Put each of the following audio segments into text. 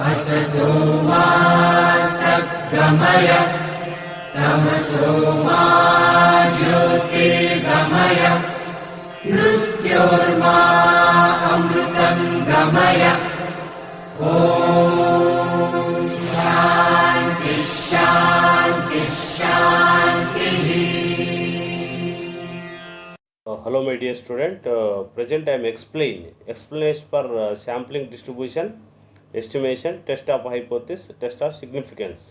असतो मा सद्गमय तमसो मा ज्योतिर्गमय मृत्योर्मा अमृतं गमय। ॐ शान्ति शान्ति शान्तिः। Hello my dear student, present I am explanation for sampling distribution, estimation, test of hypothesis, test of significance.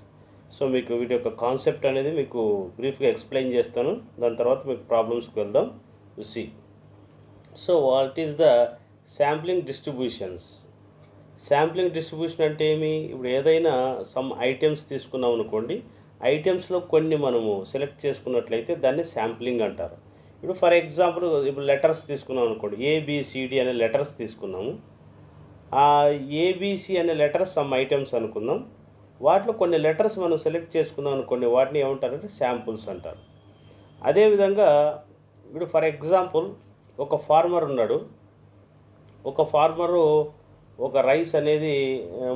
So మీకు వీటి యొక్క కాన్సెప్ట్ అనేది మీకు బ్రీఫ్గా ఎక్స్ప్లెయిన్ చేస్తాను, దాని తర్వాత మీకు ప్రాబ్లమ్స్కి వెళ్దాం. See so what is the sampling distributions. Sampling distribution అంటే ఏమి? ఇప్పుడు ఏదైనా సమ్ ఐటమ్స్ తీసుకున్నాం అనుకోండి, ఐటమ్స్లో కొన్ని మనము సెలెక్ట్ చేసుకున్నట్లయితే దాన్ని శాంప్లింగ్ అంటారు. ఇప్పుడు ఫర్ ఎగ్జాంపుల్ ఇప్పుడు లెటర్స్ తీసుకున్నాం అనుకోండి, ఏబిసిడి అనే లెటర్స్ తీసుకున్నాము. ఆ ఏబిసి అనే లెటర్స్ సమ్ ఐటమ్స్ అనుకుందాం. వాటిలో కొన్ని లెటర్స్ మనం సెలెక్ట్ చేసుకున్నాం అనుకోండి, వాటిని ఏమంటారంటే శాంపుల్స్ అంటారు. అదేవిధంగా ఇప్పుడు ఫర్ ఎగ్జాంపుల్ ఒక ఫార్మర్ ఉన్నాడు. ఒక ఫార్మరు ఒక రైస్ అనేది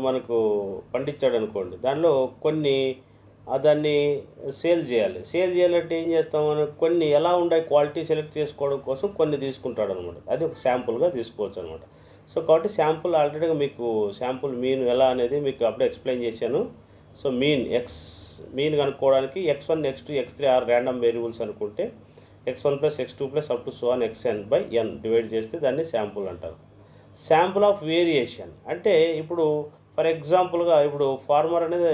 మనకు పండించాడు అనుకోండి, దానిలో కొన్ని దాన్ని సేల్ చేయాలంటే ఏం చేస్తాం మనం? కొన్ని ఎలా ఉండే క్వాలిటీ సెలెక్ట్ చేసుకోవడం కోసం కొన్ని తీసుకుంటాడు అనమాట. అది ఒక శాంపుల్గా తీసుకోవచ్చు అనమాట. సో కాబట్టి శాంపుల్ ఆల్రెడీగా మీకు శాంపుల్ మీన్ ఎలా అనేది మీకు అప్పుడే ఎక్స్ప్లెయిన్ చేశాను. సో మీన్ కనుక్కోవడానికి x1 x2 x3 are random variables అనుకుంటే x1 + x2 + up to so on xn/n divide చేస్తే దాన్ని శాంపుల్ అంటారు. శాంపుల్ ఆఫ్ వేరియేషన్ అంటే ఇప్పుడు ఫర్ ఎగ్జాంపుల్గా ఇప్పుడు ఫార్మర్ అనేది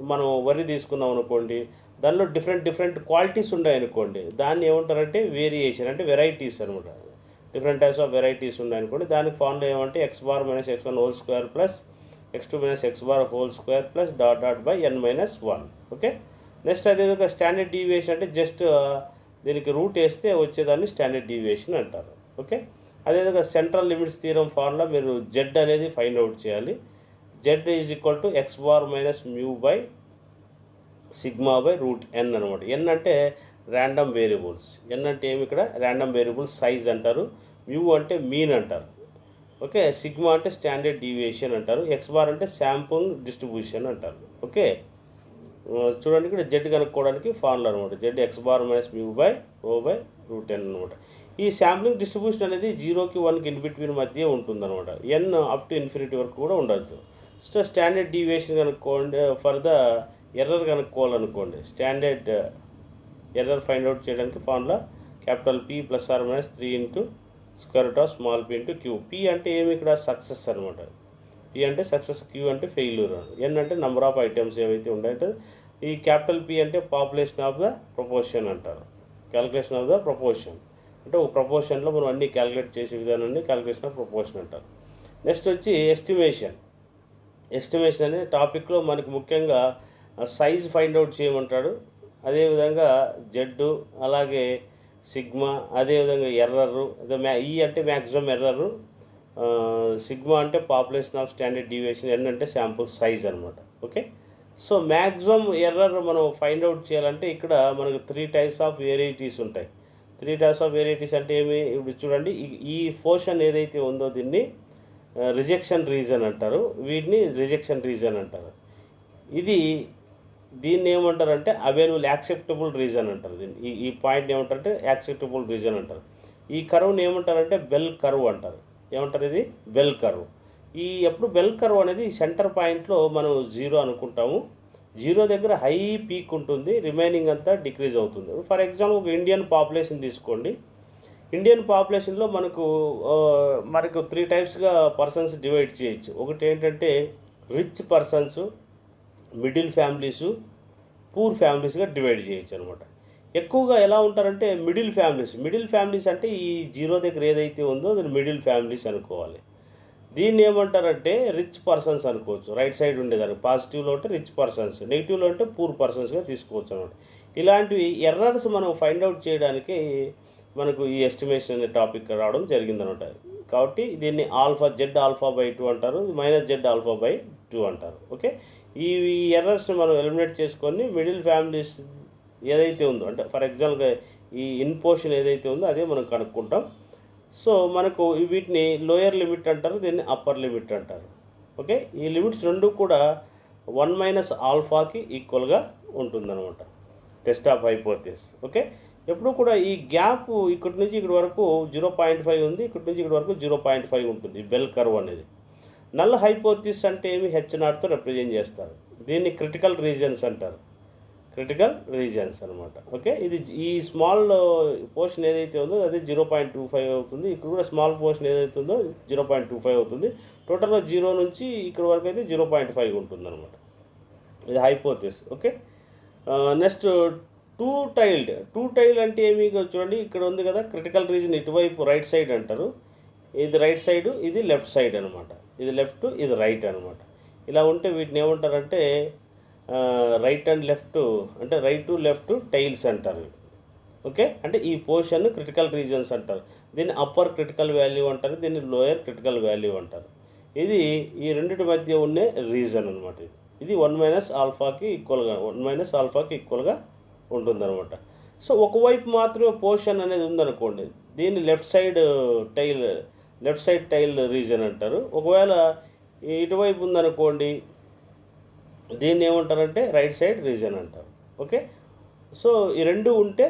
మనం వరి తీసుకున్నాం అనుకోండి, దానిలో డిఫరెంట్ క్వాలిటీస్ ఉన్నాయనుకోండి, దాన్ని ఏమంటారంటే వేరియేషన్ అంటే వెరైటీస్ అనమాట. డిఫరెంట్ టైప్స్ ఆఫ్ వెరైటీస్ ఉన్నాయనుకోండి, దానికి ఫార్ములా ఏమంటే x bar - x1 whole square plus x2 - x bar whole square plus n - 1. Okay. Next అదేవిధంగా స్టాండర్డ్ డీవియేషన్ అంటే జస్ట్ దీనికి రూట్ వేస్తే వచ్చేదాన్ని స్టాండర్డ్ డీవియేషన్ అంటారు. ఓకే. అదేవిధంగా సెంట్రల్ లిమిట్స్ థీరం ఫార్ములా మీరు జెడ్ అనేది ఫైండ్ అవుట్ చేయాలి. Z is equal to x bar minus mu by sigma by root N అనమాట. ఎన్ అంటే ర్యాండమ్ వేరియబుల్స్. ఎన్ అంటే ఏమి? ఇక్కడ ర్యాండమ్ వేరియబుల్స్ సైజ్ అంటారు. మ్యూ అంటే మీన్ అంటారు. ఓకే. సిగ్మా అంటే స్టాండర్డ్ డీవియేషన్ అంటారు. ఎక్స్ బార్ అంటే శాంపుల్ డిస్ట్రిబ్యూషన్ అంటారు. ఓకే. చూడండి ఇక్కడ జెడ్ కనుక్కోవడానికి ఫార్ములా అనమాట. Z x bar minus mu by rho by root N అనమాట. ఈ శాంప్లింగ్ డిస్ట్రిబ్యూషన్ అనేది 0కి 1కి ఇన్ బిట్వీన్ మధ్య ఉంటుందన్నమాట. ఎన్ అప్ టు ఇన్ఫినిటీ వరకు కూడా ఉండొచ్చు. సో స్టాండర్డ్ డీవియేషన్ కనుక్కోండి. ఫర్ ద ఎర్రర్ కనుక్కోవాలనుకోండి, స్టాండర్డ్ ఎర్రర్ ఫైండ్ అవుట్ చేయడానికి formula capital P + R - 3 into square root of small p into Q. P అంటే ఏమి? ఇక్కడ సక్సెస్ అనమాట. P అంటే సక్సెస్, Q అంటే ఫెయిల్యూర్, N అంటే నెంబర్ ఆఫ్ ఐటమ్స్ ఏవైతే ఉన్నాయంటే ఈ క్యాపిటల్ P అంటే పాపులేషన్ ఆఫ్ ద ప్రపోర్షన్ అంటారు. క్యాలిక్యులేషన్ ఆఫ్ ద ప్రపోర్షన్ అంటే ఒక ప్రపోర్షన్లో మనం అన్నీ క్యాలిక్యులేట్ చేసే విధానాన్ని క్యాలిక్యులేషన్ ఆఫ్ ప్రపోర్షన్ అంటారు. నెక్స్ట్ వచ్చి ఎస్టిమేషన్ అనే టాపిక్లో మనకి ముఖ్యంగా సైజ్ ఫైండ్ అవుట్ చేయమంటాడు. అదేవిధంగా జెడ్, అలాగే సిగ్మా, అదేవిధంగా ఎర్రరు, ఈ అంటే మ్యాక్సిమం ఎర్రరు, సిగ్మా అంటే పాపులేషన్ ఆఫ్ స్టాండర్డ్ డీవియేషన్, ఎన్ అంటే శాంపుల్ సైజ్ అనమాట. ఓకే. సో మ్యాక్సిమం ఎర్రర్ మనం ఫైండ్ అవుట్ చేయాలంటే ఇక్కడ మనకు 3 టైప్స్ ఆఫ్ వేరైటీస్ ఉంటాయి. 3 టైప్స్ ఆఫ్ వేరైటీస్ అంటే ఏమి? ఇప్పుడు చూడండి, ఈ పోర్షన్ ఏదైతే ఉందో దీన్ని రిజెక్షన్ రీజన్ అంటారు. వీటిని రిజెక్షన్ రీజన్ అంటారు. దీన్ని ఏమంటారంటే అవైలబుల్ యాక్సెప్టబుల్ రీజన్ అంటారు. దీన్ని ఈ పాయింట్ని ఏమంటారంటే యాక్సెప్టబుల్ రీజన్ అంటారు. ఈ కర్వ్ని ఏమంటారంటే బెల్ కర్వ్ అంటారు. ఏమంటారు? ఇది బెల్ కర్వ్. ఎప్పుడు బెల్ కర్వ్ అనేది సెంటర్ పాయింట్లో మనం 0 అనుకుంటాము. 0 దగ్గర హై పీక్ ఉంటుంది, రిమైనింగ్ అంతా డిక్రీజ్ అవుతుంది. ఫర్ ఎగ్జాంపుల్ ఒక ఇండియన్ పాపులేషన్ తీసుకోండి. ఇండియన్ పాపులేషన్లో మనకు 3 టైప్స్గా పర్సన్స్ డివైడ్ చేయొచ్చు. ఒకటి ఏంటంటే rich persons, middle families, poor ఫ్యామిలీస్గా డివైడ్ చేయొచ్చు అనమాట. ఎక్కువగా ఎలా ఉంటారంటే మిడిల్ ఫ్యామిలీస్ అంటే ఈ 0 దగ్గర ఏదైతే ఉందో అది మిడిల్ ఫ్యామిలీస్ అనుకోవాలి. దీన్ని ఏమంటారంటే రిచ్ పర్సన్స్ అనుకోవచ్చు. రైట్ సైడ్ ఉండేదాన్ని పాజిటివ్లో ఉంటే రిచ్ పర్సన్స్, నెగిటివ్లో ఉంటే పూర్ పర్సన్స్గా తీసుకోవచ్చు అనమాట. ఇలాంటివి ఎర్రర్స్ మనం ఫైండ్ అవుట్ చేయడానికి మనకు ఈ ఎస్టిమేషన్ అనే టాపిక్ రావడం జరిగిందనమాట. కాబట్టి దీన్ని జెడ్ ఆల్ఫా బై 2 అంటారు, -z ఆల్ఫా బై 2 అంటారు. ఓకే. ఈ ఎర్రర్స్ని మనం ఎలిమినేట్ చేసుకొని మిడిల్ ఫ్యామిలీస్ ఏదైతే ఉందో అంటే ఫర్ ఎగ్జాంపుల్గా ఈ ఇన్ పోర్షన్ ఏదైతే ఉందో అదే మనం కనుక్కుంటాం. సో మనకు వీటిని లోయర్ లిమిట్ అంటారు, దీన్ని అప్పర్ లిమిట్ అంటారు. ఓకే, ఈ లిమిట్స్ రెండు కూడా 1 మైనస్ ఆల్ఫాకి ఈక్వల్గా ఉంటుందన్నమాట టెస్ట్ ఆఫ్ హైపోథిసిస్. ఓకే, ఎప్పుడు కూడా ఈ గ్యాప్ ఇక్కడి నుంచి ఇక్కడి వరకు 0.5 ఉంది, ఇక్కడి నుంచి ఇక్కడి వరకు 0.5 ఉంటుంది బెల్ కర్వ్ అనేది. నల్ హైపోథిసిస్ అంటే ఏమి H0తో రిప్రజెంట్ చేస్తారు. దీన్ని క్రిటికల్ రీజన్స్ అంటారు, క్రిటికల్ రీజన్స్ అనమాట. ఓకే, ఇది ఈ స్మాల్ పోర్షన్ ఏదైతే ఉందో అది 0.25 అవుతుంది, ఇక్కడ కూడా స్మాల్ పోర్షన్ ఏదైతే ఉందో 0.25 అవుతుంది. టోటల్గా 0 నుంచి ఇక్కడ వరకు అయితే 0.5 ఉంటుంది అనమాట. ఇది hypothesis. Okay, next two tailed అంటే ఏమి చూడండి, ఇక్కడ ఉంది కదా క్రిటికల్ రీజన్, ఇటువైపు రైట్ సైడ్ అంటారు, ఇది రైట్ సైడ్, ఇది లెఫ్ట్ సైడ్ అనమాట, ఇది లెఫ్ట్ ఇది రైట్ అనమాట. ఇలా ఉంటే వీటిని ఏమంటారంటే రైట్ అండ్ లెఫ్ట్ అంటే రైట్ టు లెఫ్ట్ టైల్స్ అంటారు. ఓకే, అంటే ఈ పోర్షన్ క్రిటికల్ రీజన్స్ అంటారు. దీన్ని అప్పర్ క్రిటికల్ వాల్యూ అంటారు, దీన్ని లోయర్ క్రిటికల్ వాల్యూ అంటారు. ఇది ఈ రెండింటి మధ్య ఉండే రీజన్ అనమాట. ఇది 1 మైనస్ ఆల్ఫాకి ఈక్వల్గా ఉంటుందన్నమాట. సో ఒకవైపు మాత్రమే పోర్షన్ అనేది ఉందనుకోండి, దీన్ని లెఫ్ట్ సైడ్ టైల్ రీజన్ అంటారు. ఒకవేళ ఇటువైపు ఉందనుకోండి, దీన్ని ఏమంటారంటే రైట్ సైడ్ రీజన్ అంటారు. ఓకే, సో ఈ రెండు ఉంటే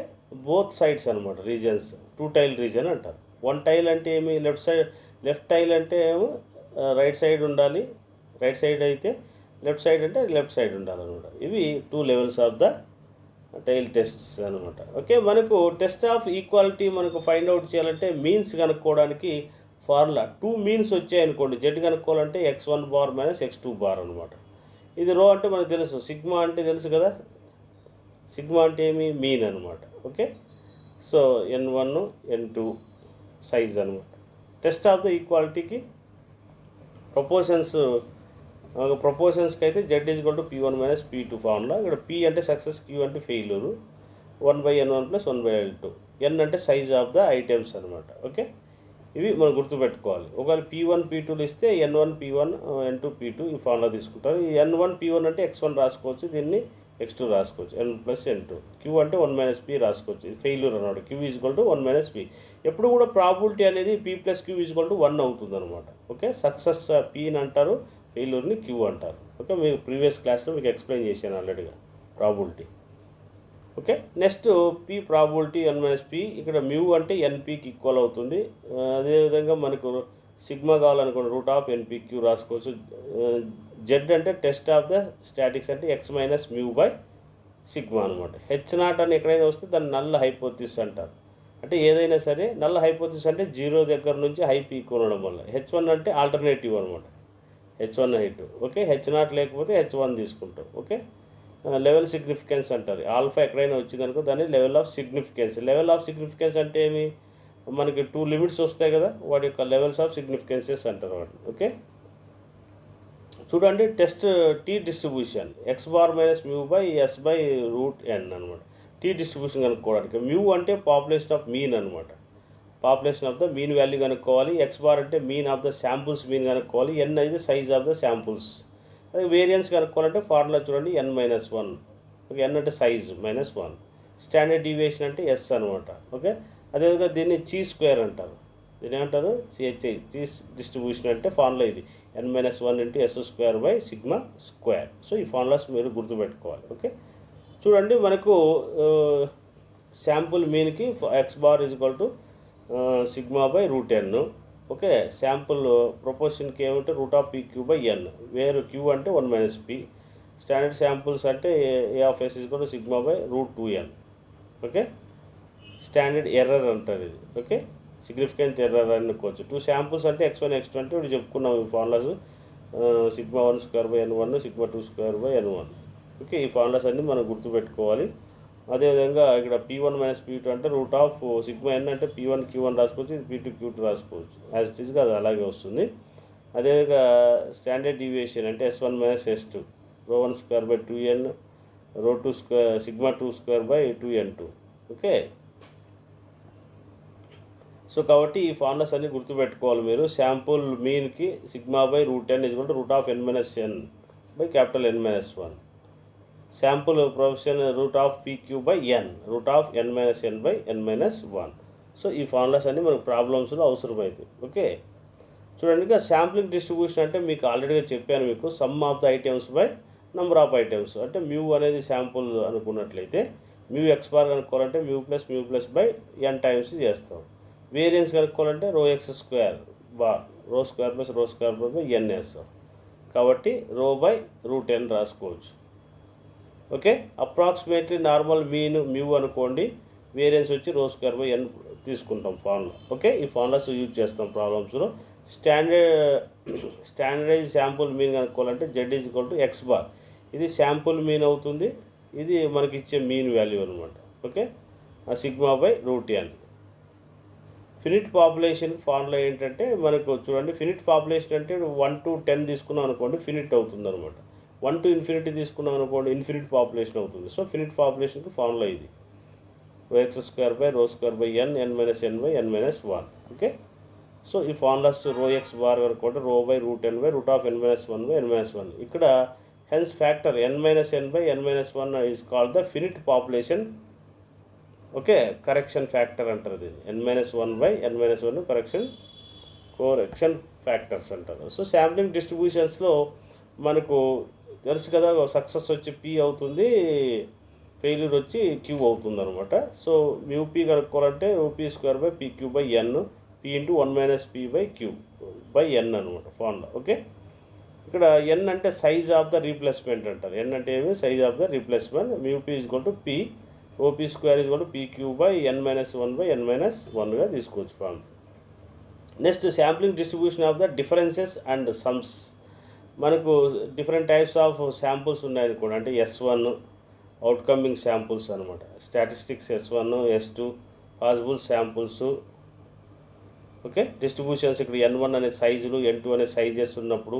బోత్ సైడ్స్ అనమాట రీజన్స్, టూ టైల్ రీజన్ అంటారు. వన్ టైల్ అంటే ఏమి లెఫ్ట్ టైల్ అంటే ఏమో రైట్ సైడ్ ఉండాలి, రైట్ సైడ్ అయితే లెఫ్ట్ సైడ్ అంటే లెఫ్ట్ సైడ్ ఉండాలన్నమాట. ఇవి 2 levels of the tail tests అనమాట. ఓకే, మనకు టెస్ట్ ఆఫ్ ఈక్వాలిటీ మనకు ఫైండ్ అవుట్ చేయాలంటే మీన్స్ కనుక్కోవడానికి ఫార్ములా 2 మీన్స్ వచ్చాయనుకోండి, జెడ్ కనుక్కోవాలంటే x1 bar minus x2 bar అనమాట. ఇది రో అంటే మనకు తెలుసు, సిగ్మా అంటే తెలుసు కదా, సిగ్మా అంటే ఏమి మీన్ అనమాట. Okay, so n1 n2 size అనమాట. టెస్ట్ ఆఫ్ ద ఈక్వాలిటీకి ప్రపోర్షన్స్కి అయితే Z is equal to P1 minus P2 formula. ఇక్కడ P అంటే సక్సెస్, Q అంటే failure, 1/n1 plus 1/L2. n అంటే సైజ్ ఆఫ్ ద ఐటమ్స్ అనమాట. ఓకే, ఇవి మనం గుర్తుపెట్టుకోవాలి. ఒకవేళ P1 P2లు ఇస్తే n1 P1 n2 P2 ఈ ఫార్ములా తీసుకుంటారు. ఈ n1 P1 అంటే x1 రాసుకోవచ్చు, దీన్ని x2 రాసుకోవచ్చు, n ప్లస్ n2. Q అంటే 1 మైనస్ P రాసుకోవచ్చు, ఇది ఫెయిల్యూర్ అన్నమాట. Q is equal to 1 minus P. ఎప్పుడు కూడా ప్రాబిలిటీ అనేది P plus Q is equal to 1 అవుతుంది అనమాట. ఓకే, సక్సెస్ Pని అంటారు, ఫెయిల్యూర్ని Q అంటారు. ఓకే, మీరు ప్రీవియస్ క్లాస్లో మీకు ఎక్స్ప్లెయిన్ చేశాను ఆల్రెడీగా probability. Okay, next P probability n minus P, ఇక్కడ మ్యూ అంటే NPకి ఈక్వల్ అవుతుంది. అదేవిధంగా మనకు సిగ్మా కావాలనుకోండి రూట్ ఆఫ్ NPQ రాసుకోవచ్చు. జెడ్ అంటే టెస్ట్ ఆఫ్ ద స్టాటిక్స్ అంటే x minus mu by sigma అనమాట. H0 అని ఎక్కడైనా వస్తే దాన్ని నల్ హైపోథిసిస్ అంటారు. అంటే ఏదైనా సరే నల్ హైపోథిసిస్ అంటే 0 దగ్గర నుంచి హై పీక్ ఉండడం వల్ల. H1 అంటే ఆల్టర్నేటివ్ అనమాట, H1 H2. ఓకే, H0 లేకపోతే H1 తీసుకుంటాం. ఓకే, లెవెల్ సిగ్నిఫికెన్స్ అంటారు. ఆల్ఫా ఎక్కడైనా వచ్చిందనుకో దాన్ని లెవెల్ ఆఫ్ సిగ్నిఫికెన్స్ అంటే ఏమి, మనకి 2 లిమిట్స్ వస్తాయి కదా, వాటి యొక్క లెవెల్స్ ఆఫ్ సిగ్నిఫికెన్సెస్ అంటారు వాటిని. ఓకే, చూడండి test T distribution x bar minus mu by s by root n అనమాట. టీ డిస్ట్రిబ్యూషన్ కనుక్కోవడానికి మ్యూ అంటే పాపులేషన్ ఆఫ్ మీన్ అనమాట, population of the mean value కనుక్కోవాలి. ఎక్స్ బార్ అంటే mean of the samples mean కనుక్కోవాలి. n అయితే size of the samples. అదే variance కనుక్కోవాలంటే formula చూడండి n-1. ఓకే, n అంటే సైజ్ -1. స్టాండర్డ్ డీవియేషన్ అంటే s అనమాట. ఓకే, అదేవిధంగా దీన్ని చీ స్క్వేర్ అంటారు, దీని ఏమంటారు CHI, చీస్ డిస్ట్రిబ్యూషన్ అంటే ఫార్ములా ఇది n-1 into s square by sigma square. So ఈ ఫార్ములాస్ మీరు గుర్తుపెట్టుకోవాలి. ఓకే, చూడండి మనకు శాంపుల్ మీన్కి x bar is equal to sigma by root n. Okay, sample ప్రపోర్షన్కి ఏమంటే root of PQ by n, వేరు Q అంటే 1 మైనస్ P. స్టాండర్డ్ శాంపుల్స్ అంటే A of S is equal to sigma by root 2n. Okay, standard error అంటారు ఇది. Okay, significant error అనుకోవచ్చు. 2 samples అంటే x1 x2 అంటే ఇప్పుడు చెప్పుకున్నాం ఈ formulas, sigma 1 square by n1, sigma 2 square by n1. Okay, ఈ ఫార్ములాస్ అన్నీ మనం గుర్తుపెట్టుకోవాలి. అదేవిధంగా ఇక్కడ P1 మైనస్ P2 అంటే రూట్ ఆఫ్ సిగ్మా n అంటే P1 Q1 రాసుకోవచ్చు, ఇది P2 Q2 రాసుకోవచ్చు, యాజ్ ఇట్ ఈస్గా అది అలాగే వస్తుంది. అదేవిధంగా స్టాండర్డ్ డీవియేషన్ అంటే S1 minus S2, ρ1 square by 2n, ρ2 square sigma 2 square by 2n2. Okay, so కాబట్టి ఈ ఫార్ములాస్ అన్ని గుర్తుపెట్టుకోవాలి మీరు. శాంపుల్ మీన్కి sigma by root n is equal to root of n-n by capital N-1. Sample profession root of PQ by n, root of n-n by n-1. So ఈ formulas అన్నీ మనకు ప్రాబ్లమ్స్లో అవసరమవుతాయి. ఓకే, చూడండి. ఇక శాంప్లింగ్ డిస్ట్రిబ్యూషన్ అంటే మీకు ఆల్రెడీగా చెప్పాను, మీకు sum of the items by number of items. అంటే మ్యూ అనేది శాంపుల్ అనుకున్నట్లయితే మ్యూ ఎక్స్ బార్ కనుక్కోవాలంటే mu plus by N times చేస్తాం. వేరియన్స్ కనుక్కోవాలంటే rho X square bar rho square by N వేస్తాం. కాబట్టి రో బై రూట్ ఎన్ రాసుకోవచ్చు. Okay, approximately normal mean mu అనుకోండి, వేరియన్స్ వచ్చి రో స్క్వేర్ బై ఎన్ తీసుకుంటాం formula. Okay, ఈ ఫార్ములాస్ యూజ్ చేస్తాం ప్రాబ్లమ్స్లో. స్టాండర్డైజ్ శాంపుల్ మీన్ కనుక్కోవాలంటే Z is equal to x bar. ఇది శాంపుల్ మీన్ అవుతుంది, ఇది మనకి ఇచ్చే మీన్ వాల్యూ అనమాట. Okay, sigma by root n. Finite population formula ఏంటంటే మనకు చూడండి, ఫినిట్ పాపులేషన్ అంటే 1 to 10 తీసుకున్నాం అనుకోండి ఫినిట్ అవుతుంది అనమాట. 1 to ఇన్ఫినిటీ తీసుకున్నాం అనుకోండి ఇన్ఫినిట్ పాపులేషన్ అవుతుంది. సో ఫినిట్ పాపులేషన్కి ఫార్ములా ఇది x square by rho square by n minus n by n minus 1. Okay, so ఈ ఫార్ములాస్ రో ఎక్స్ బార్ అనుకోండి rho by root n by root of n minus 1 by n minus 1. ఇక్కడ hence factor n minus n by n minus 1 is called the finite population. Okay, correction factor అంటారు దీన్ని. N minus 1 by n minus 1 correction factors అంటారు. So sampling డిస్ట్రిబ్యూషన్స్లో మనకు తెలుసు కదా, success వచ్చి P అవుతుంది, ఫెయిల్యూర్ వచ్చి క్యూ అవుతుంది అనమాట. సో మ్యూపీ కనుక్కోవాలంటే OP square by P queue by N, P into 1 minus P by Q by N అనమాట ఫార్ములా. ఓకే, ఇక్కడ ఎన్ అంటే సైజ్ ఆఫ్ ద రీప్లేస్మెంట్ అంటారు. ఎన్ అంటే ఏమి, size of the replacement. Mu p is equal to p, o p square is equal to p queue by n minus 1 by n minus 1గా తీసుకోవచ్చు formula. Next sampling distribution of the differences and sums. మనకు different types of samples ఉన్నాయనుకోండి, అంటే S1 outcoming samples అనమాట, statistics S1 S2 possible samples. Okay, distributions ఇక్కడ N1 అనే సైజులు N2 అనే సైజెస్ ఉన్నప్పుడు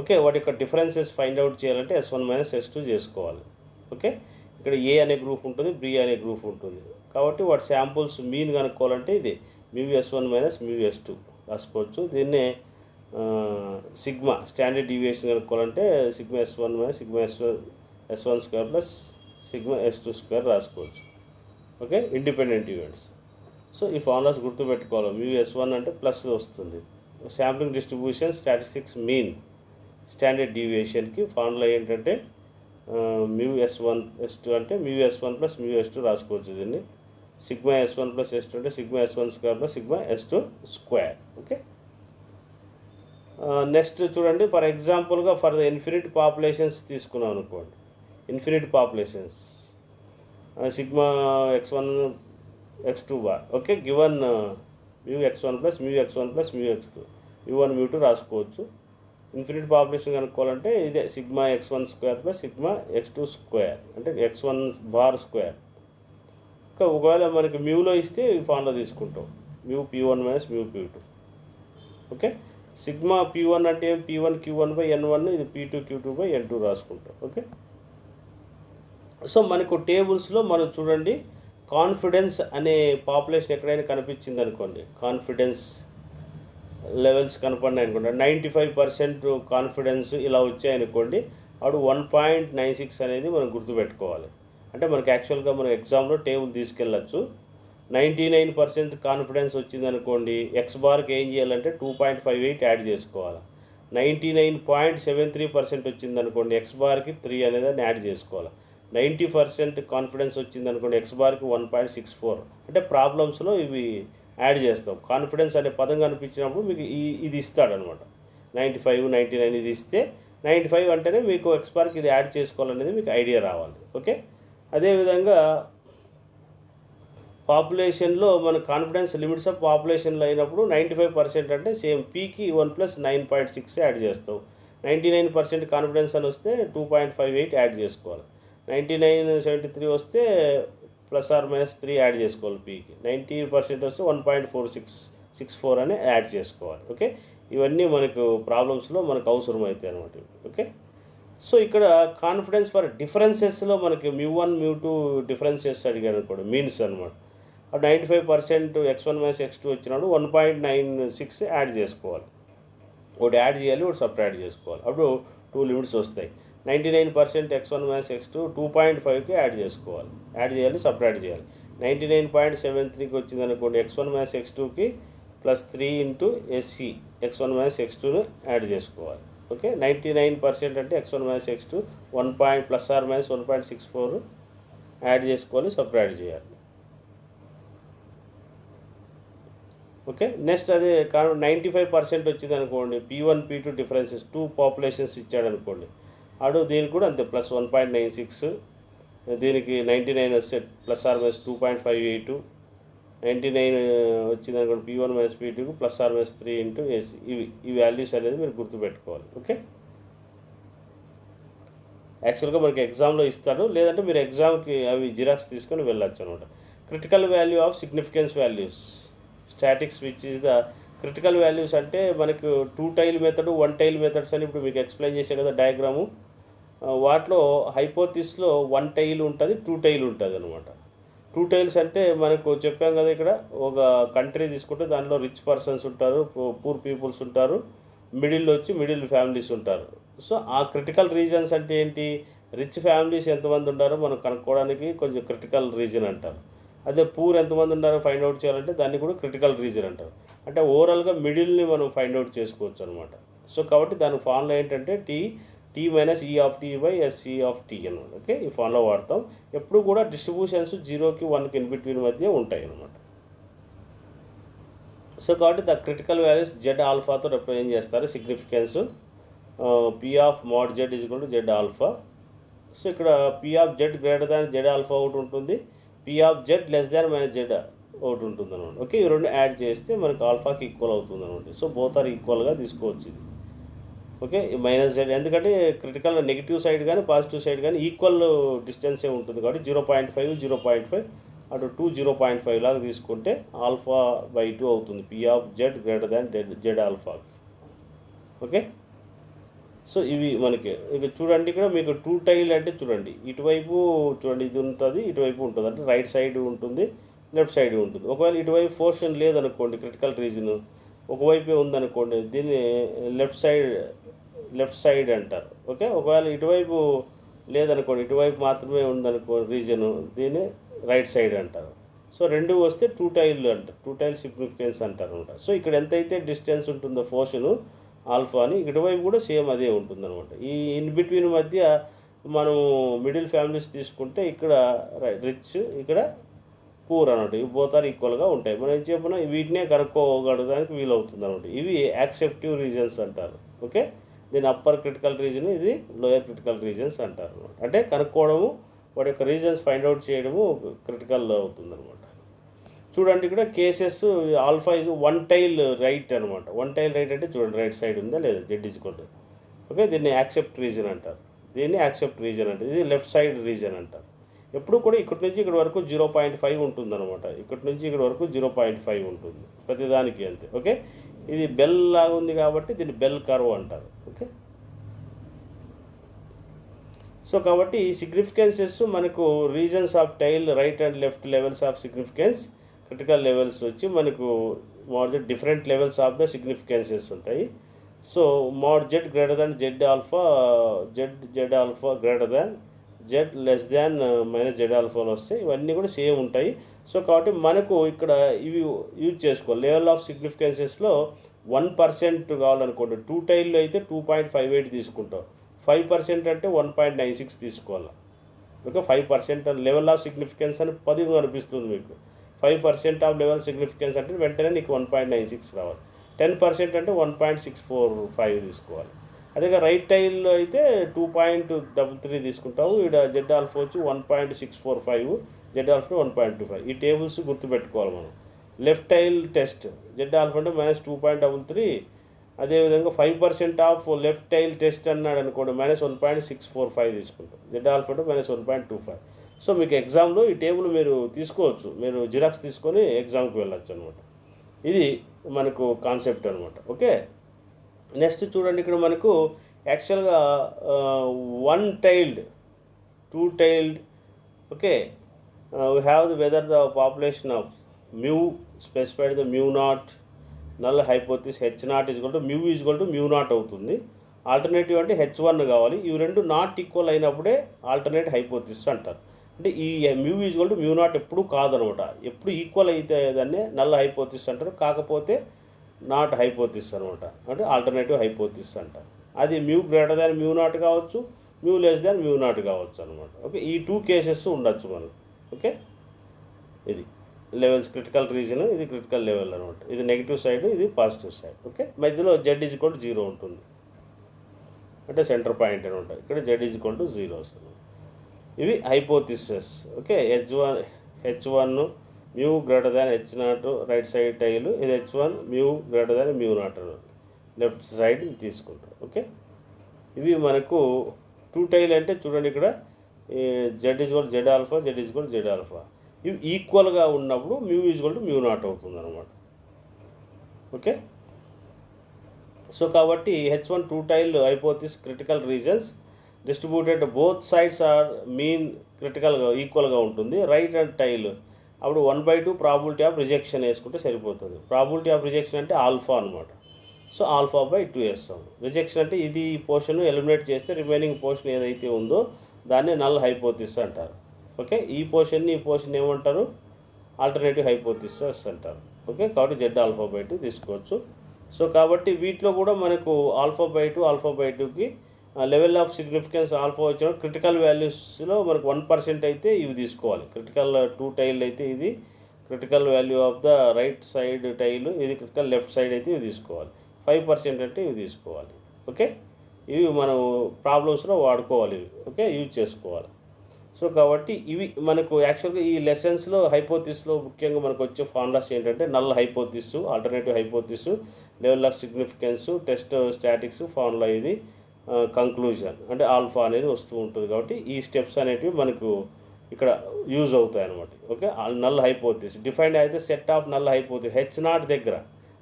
ఓకే వాటి యొక్క డిఫరెన్సెస్ ఫైండ్ అవుట్ చేయాలంటే S1 మైనస్ S2 చేసుకోవాలి. ఓకే, ఇక్కడ ఏ అనే గ్రూప్ ఉంటుంది, బి అనే గ్రూప్ ఉంటుంది. కాబట్టి వాటి శాంపుల్స్ మీన్ కనుక్కోవాలంటే ఇది mu S1 minus mu S2 రాసుకోవచ్చు. దీన్నే సిగ్మా స్టాండర్డ్ డీవియేషన్ కనుక్కోవాలంటే sigma S1 minus sigma S1 square plus sigma S2 square రాసుకోవచ్చు. Okay, independent events. సో ఈ ఫార్ములాస్ గుర్తుపెట్టుకోవాలి. మ్యూ S1 అంటే ప్లస్ వస్తుంది. Sampling distribution statistics mean standard డీవియేషన్కి formula ఏంటంటే మ్యూ S1 S2 అంటే mu S1 plus mu S2 రాసుకోవచ్చు. దీన్ని సిగ్మా S1 ప్లస్ S2 అంటే sigma S1 square plus sigma S2 square. Okay, next చూడండి, ఫర్ ఎగ్జాంపుల్గా ఫర్ ద ఇన్ఫినిట్ పాపులేషన్స్ తీసుకున్నాం అనుకోండి. Infinite populations sigma x1 x2 bar. Okay, given mu x1 plus mu x1 plus mu x2 మ్యూ1 మ్యూ2 రాసుకోవచ్చు. Infinite population కనుక్కోవాలంటే ఇదే sigma x1 square plus sigma x2 square అంటే x1 bar square. ఇంకా ఒకవేళ మనకి మ్యూలో ఇస్తే ఈ ఫార్ములా తీసుకుంటాం, mu p1 minus mu p2. Okay, sigma p1 అంటే p1 q1 బై n1, ఇది p2 q2 బై n2 రాసుకుంటాం. ఓకే, సో మనకు టేబుల్స్లో మనం చూడండి, కాన్ఫిడెన్స్ అనే పాపులేషన్ ఎక్కడైనా కనిపించింది అనుకోండి, కాన్ఫిడెన్స్ లెవెల్స్ కనపడినాయి అనుకోండి, 95% కాన్ఫిడెన్స్ ఇలా వచ్చాయనుకోండి, అప్పుడు 1.96 అనేది మనం గుర్తుపెట్టుకోవాలి. అంటే మనకి యాక్చువల్గా మనం ఎగ్జామ్లో టేబుల్ తీసుకెళ్ళచ్చు. 99% కాన్ఫిడెన్స్ వచ్చింది అనుకోండి, ఎక్స్ బార్కి ఏం చేయాలంటే 2.58 యాడ్ చేసుకోవాలి. 99.73% వచ్చింది అనుకోండి, ఎక్స్ బార్కి 3 అనేది యాడ్ చేసుకోవాలి. 90% కాన్ఫిడెన్స్ వచ్చింది అనుకోండి, ఎక్స్ బార్కి 1.64. అంటే ప్రాబ్లమ్స్లో ఇవి యాడ్ చేస్తాం. కాన్ఫిడెన్స్ అనే పదం కనిపించినప్పుడు మీకు ఇది ఇస్తాడనమాట. 95, 99 ఇది ఇస్తే 95 అంటేనే మీకు ఎక్స్ బార్కి ఇది యాడ్ చేసుకోవాలనేది మీకు ఐడియా రావాలి. ఓకే, అదేవిధంగా పాపులేషన్లో మన కాన్ఫిడెన్స్ లిమిట్స్ ఆఫ్ పాపులేషన్లో అయినప్పుడు 95% అంటే సేమ్ పీకి 1 ప్లస్ 9.6 యాడ్ చేస్తాం. 99% కాన్ఫిడెన్స్ అని వస్తే 2.58 యాడ్ చేసుకోవాలి. 99.73 వస్తే ప్లస్ ఆర్ మైనస్ 3 యాడ్ చేసుకోవాలి. పీకి 90% వస్తే 1.4664 అని యాడ్ చేసుకోవాలి. ఓకే, ఇవన్నీ మనకు ప్రాబ్లమ్స్లో మనకు అవసరం అవుతాయి అనమాట. ఓకే, సో ఇక్కడ కాన్ఫిడెన్స్ ఫర్ డిఫరెన్సెస్లో మనకి మ్యూ1 మ్యూ2 డిఫరెన్సెస్ అడిగారు అనుకోండి, మీన్స్ అనమాట. 95% x1 మైనస్ x2 వచ్చినప్పుడు 1.96 యాడ్ చేసుకోవాలి. ఒకటి యాడ్ చేయాలి, ఒకటి సపరేట్ చేసుకోవాలి. అప్పుడు 2 లిమిట్స్ వస్తాయి. 99% x1 మైనస్ x2 2.5కి యాడ్ చేసుకోవాలి, యాడ్ చేయాలి, సపరేట్ చేయాలి. 99.73కి వచ్చింది అనుకోండి, x1 మైనస్ x2కి +3 ఇంటూ ఎస్సి x1 మైనస్ x2ను యాడ్ చేసుకోవాలి. ఓకే, 99% అంటే x1 మైనస్ x2 1+/−1.64 యాడ్ చేసుకోవాలి, సపరేట్ చేయాలి. ఓకే, నెక్స్ట్ అదే కానీ 95% వచ్చింది అనుకోండి, P1 P2 డిఫరెన్సెస్ 2 పాపులేషన్స్ ఇచ్చాడు అనుకోండి, అడు దీనికి కూడా అంతే +1.96, దీనికి 99 వస్తే +/−2.58, 99 వచ్చింది అనుకోండి P1 మైనస్ P2కు +/−3 ఇంటూ ఏసీ. ఈ వాల్యూస్ అనేది మీరు గుర్తుపెట్టుకోవాలి. ఓకే, యాక్చువల్గా మనకి ఎగ్జామ్లో ఇస్తాడు, లేదంటే మీరు ఎగ్జామ్కి అవి జిరాక్స్ తీసుకొని వెళ్ళొచ్చు అనమాట. Critical value of significance values statics which is the critical values అంటే మనకు 2 టైల్ మెథడ్ 1 టైల్ మెథడ్స్ అని ఇప్పుడు మీకు ఎక్స్ప్లెయిన్ చేసే కదా డయాగ్రాము. వాటిలో హైపోథిస్లో 1 టైల్ ఉంటుంది, 2 టైల్ ఉంటుంది అనమాట. 2 టైల్స్ అంటే మనకు చెప్పాం కదా, ఇక్కడ ఒక కంట్రీ తీసుకుంటే దాంట్లో రిచ్ పర్సన్స్ ఉంటారు, పూర్ పీపుల్స్ ఉంటారు, మిడిల్ ఫ్యామిలీస్ ఉంటారు. సో ఆ క్రిటికల్ రీజన్స్ అంటే ఏంటి, రిచ్ ఫ్యామిలీస్ ఎంతమంది ఉంటారో మనం కనుక్కోవడానికి కొంచెం క్రిటికల్ రీజన్ అంటారు. అదే పూర్ ఎంతమంది ఉన్నారో ఫైండ్ అవుట్ చేయాలంటే దాన్ని కూడా క్రిటికల్ రీజన్ అంటారు. అంటే ఓవరాల్గా మిడిల్ని మనం ఫైండ్ అవుట్ చేసుకోవచ్చు అనమాట. సో కాబట్టి దాని ఫార్ములా ఏంటంటే T minus E of T by SE of T అనమాట. ఓకే, ఈ ఫార్ములా వాడతాం. ఎప్పుడు కూడా డిస్ట్రిబ్యూషన్స్ 0కి 1కి ఇన్ బిట్వీన్ మధ్య ఉంటాయి అనమాట. సో కాబట్టి ద క్రిటికల్ వాల్యూస్ జెడ్ ఆల్ఫాతో రిప్రజెంట్ చేస్తారు significance. P of mod z is equal to z alpha. So ఇక్కడ p of z greater than z alpha ఒకటి ఉంటుంది, p of z less than minus z ఒకటి ఉంటుంది అనమాట. Okay, ఈ రెండు యాడ్ చేస్తే మనకు ఆల్ఫాకి ఈక్వల్ అవుతుంది అనమాట. సో బోత్ ఆర్ ఈక్వల్గా తీసుకోవచ్చు ఇది. ఓకే, మైనస్ జెడ్ ఎందుకంటే క్రిటికల్ నెగిటివ్ సైడ్ కానీ పాజిటివ్ సైడ్ కానీ ఈక్వల్ డిస్టెన్సే ఉంటుంది కాబట్టి 0.5 అటు 2 0.5 లాగా తీసుకుంటే ఆల్ఫా బై 2 అవుతుంది, P of z greater than z alpha. Okay, so ఇవి మనకి ఇక చూడండి, ఇక్కడ మీకు 2 టైల్ అంటే చూడండి, ఇటువైపు చూడండి ఇది ఉంటుంది, ఇటువైపు ఉంటుంది, అంటే రైట్ సైడ్ ఉంటుంది, లెఫ్ట్ సైడ్ ఉంటుంది. ఒకవేళ ఇటువైపు పోర్షన్ లేదనుకోండి, క్రిటికల్ రీజన్ ఒకవైపే ఉందనుకోండి, దీన్ని లెఫ్ట్ సైడ్ అంటారు. ఓకే, ఒకవేళ ఇటువైపు లేదనుకోండి, ఇటువైపు మాత్రమే ఉందనుకో రీజను, దీన్ని రైట్ సైడ్ అంటారు. సో రెండు వస్తే 2 టైల్ అంటారు, 2 టైల్ సిగ్నిఫికెన్స్ అంటారు అనమాట. సో ఇక్కడ ఎంతైతే డిస్టెన్స్ ఉంటుందో పోర్షను ఆల్ఫా అని, ఇటువైపు కూడా సేమ్ అదే ఉంటుందన్నమాట. ఈ ఇన్ బిట్వీన్ మధ్య మనం మిడిల్ ఫ్యామిలీస్ తీసుకుంటే ఇక్కడ రిచ్, ఇక్కడ పూర్ అన్నట్టు, ఇవి బోత్ ఆర్ ఈక్వల్గా ఉంటాయి. మనం ఏం చెప్పినా వీటినే కనుక్కోగలడానికి వీలవుతుంది అనమాట. ఇవి యాక్సెప్టివ్ రీజన్స్ అంటారు. ఓకే, దీని అప్పర్ క్రిటికల్ రీజన్, ఇది లోయర్ క్రిటికల్ రీజన్స్ అంటారు. అంటే కనుక్కోవడము, వాటి యొక్క రీజన్స్ ఫైండ్ అవుట్ చేయడము క్రిటికల్ అవుతుందన్నమాట. చూడండి ఇక్కడ cases alpha is 1 tail right అనమాట. 1 టైల్ రైట్ అంటే చూడండి రైట్ సైడ్ ఉందా లేదా, Z is equal to. Okay, దీన్ని యాక్సెప్ట్ రీజన్ అంటారు, ఇది లెఫ్ట్ సైడ్ రీజన్ అంటారు. ఎప్పుడు కూడా ఇక్కడి నుంచి ఇక్కడ వరకు 0.5 ఉంటుంది అనమాట, ఇక్కడి నుంచి ఇక్కడ వరకు 0.5 ఉంటుంది ప్రతిదానికి అంతే. ఓకే, ఇది బెల్ లాగా ఉంది కాబట్టి దీన్ని బెల్ కర్వ్ అంటారు. ఓకే, సో కాబట్టి ఈ సిగ్నిఫికెన్సెస్ మనకు regions of tail right and left levels of significance, critical levels వచ్చి మనకు mod different levels of the significances ఉంటాయి. So mod z greater than z alpha, z alpha greater than z less than minus z ఆల్ఫాలు వస్తాయి. ఇవన్నీ కూడా same ఉంటాయి. So కాబట్టి మనకు ఇక్కడ ఇవి యూజ్ చేసుకోవాలి. లెవెల్ ఆఫ్ సిగ్నిఫికెన్సెస్లో 1% కావాలనుకోండి, 2 టైల్లో అయితే 2.58 తీసుకుంటాం, 5% అంటే 1.96 తీసుకోవాలి. ఓకే, 5% లెవెల్ ఆఫ్ సిగ్నిఫికెన్స్ అని 10 అనిపిస్తుంది మీకు. 5% ఆఫ్ లెవెల్ సిగ్నిఫికెన్స్ అంటే వెంటనే నీకు 1.96 రావాలి. 10% అంటే 1.645 తీసుకోవాలి. అదే రైట్ టైల్లో అయితే 2.33 తీసుకుంటాము. ఇక్కడ జెడ్ ఆల్ఫా వచ్చి 1.645, జెడ్ ఆల్ఫా 1.25. ఈ టేబుల్స్ గుర్తుపెట్టుకోవాలి మనం. Left tile test Z alpha అంటే -2.33, అదేవిధంగా 5% ఆఫ్ లెఫ్ట్ టైల్ టెస్ట్ అన్నాడు అనుకోండి -1.645 తీసుకుంటాం, జెడ్ ఆల్ఫా అంటే -1.25. సో మీకు ఎగ్జామ్లో ఈ టేబుల్ మీరు తీసుకోవచ్చు, మీరు జిరాక్స్ తీసుకొని ఎగ్జామ్కి వెళ్ళచ్చు అనమాట. ఇది మనకు కాన్సెప్ట్ అనమాట. ఓకే, నెక్స్ట్ చూడండి, ఇక్కడ మనకు యాక్చువల్గా 1 tailed 2 tailed. Okay, we have the whether the population of mu specified the mu naught, null hypothesis H0 mu mu naught అవుతుంది. ఆల్టర్నేటివ్ అంటే H1 కావాలి. ఇవి రెండు నాట్ ఈక్వల్ అయినప్పుడే ఆల్టర్నేట్ హైపోథిస్ అంటారు. అంటే ఈ mu equal to mu not ఎప్పుడు కాదనమాట. ఎప్పుడు ఈక్వల్ అయితే దాన్ని నల్ హైపోథిసిస్ అంటారు, కాకపోతే నాట్ హైపోథిసిస్ అనమాట, అంటే ఆల్టర్నేటివ్ హైపోథిసిస్ అంటారు. అది mu greater than mu naught కావచ్చు, mu less than mu naught కావచ్చు అనమాట. ఓకే, ఈ 2 కేసెస్ ఉండొచ్చు మనకు. ఓకే, ఇది లెవెల్స్ క్రిటికల్ రీజన్, ఇది క్రిటికల్ లెవెల్ అనమాట. ఇది నెగిటివ్ సైడ్, ఇది పాజిటివ్ సైడ్. ఓకే, మధ్యలో Z=0 ఉంటుంది, అంటే సెంటర్ పాయింట్ అని ఉంటుంది. ఇక్కడ Z=0 వస్తుంది. ఇవి hypothesis. Okay, H1 mu greater than H0 right side tail, ఇది H1 mu greater than mu naught left side తీసుకుంటారు. ఓకే, ఇవి మనకు 2 టైల్ అంటే చూడండి ఇక్కడ Z=Z ఆల్ఫా, Z=Z ఆల్ఫా. ఇవి ఈక్వల్గా ఉన్నప్పుడు మ్యూ నాట్ అవుతుంది అనమాట. ఓకే, సో కాబట్టి H1 2 tail hypothesis critical regions distributed both sides are mean క్రిటికల్గా ఈక్వల్గా ఉంటుంది. రైట్ అండ్ టైల్ అప్పుడు 1/2 ప్రాబిలిటీ ఆఫ్ రిజెక్షన్ వేసుకుంటే సరిపోతుంది. ప్రాబిలిటీ ఆఫ్ రిజెక్షన్ అంటే ఆల్ఫా అనమాట. సో α/2 వేస్తాం. రిజెక్షన్ అంటే ఇది ఈ పోర్షన్ ఎలిమినేట్ చేస్తే రిమైనింగ్ పోర్షన్ ఏదైతే ఉందో దాన్ని నల్ హైపోథిసిస్ అంటారు. ఓకే, ఈ పోర్షన్ ఏమంటారు? ఆల్టర్నేటివ్ హైపోథిసిస్ అంటారు. ఓకే, కాబట్టి Z α/2 తీసుకోవచ్చు. సో కాబట్టి వీటిలో కూడా మనకు α/2కి లెవెల్ ఆఫ్ సిగ్నిఫికెన్స్ ఆల్ఫా వచ్చిన క్రిటికల్ వాల్యూస్లో మనకు 1% అయితే ఇవి తీసుకోవాలి. క్రిటికల్ 2 టైల్ అయితే ఇది critical value of the right side tile, ఇది క్రిటికల్ లెఫ్ట్ సైడ్ అయితే ఇవి తీసుకోవాలి. 5% అంటే ఇవి తీసుకోవాలి. ఓకే, ఇవి మనం ప్రాబ్లమ్స్లో వాడుకోవాలి ఇవి. ఓకే, యూజ్ చేసుకోవాలి. సో కాబట్టి ఇవి మనకు యాక్చువల్గా ఈ లెసన్స్లో హైపోథిసిస్లో ముఖ్యంగా మనకు వచ్చే ఫార్ములాస్ ఏంటంటే null hypothesis, alternative hypothesis, level of significance, test statics formula, ఇది కంక్లూజన్ అంటే ఆల్ఫా అనేది వస్తూ ఉంటుంది. కాబట్టి ఈ స్టెప్స్ అనేటివి మనకు ఇక్కడ యూజ్ అవుతాయి అన్నమాట. ఓకే, నల్ హైపోథిసిస్ డిఫైన్డ్ అయితే set of null hypothesis H0 దగ్గర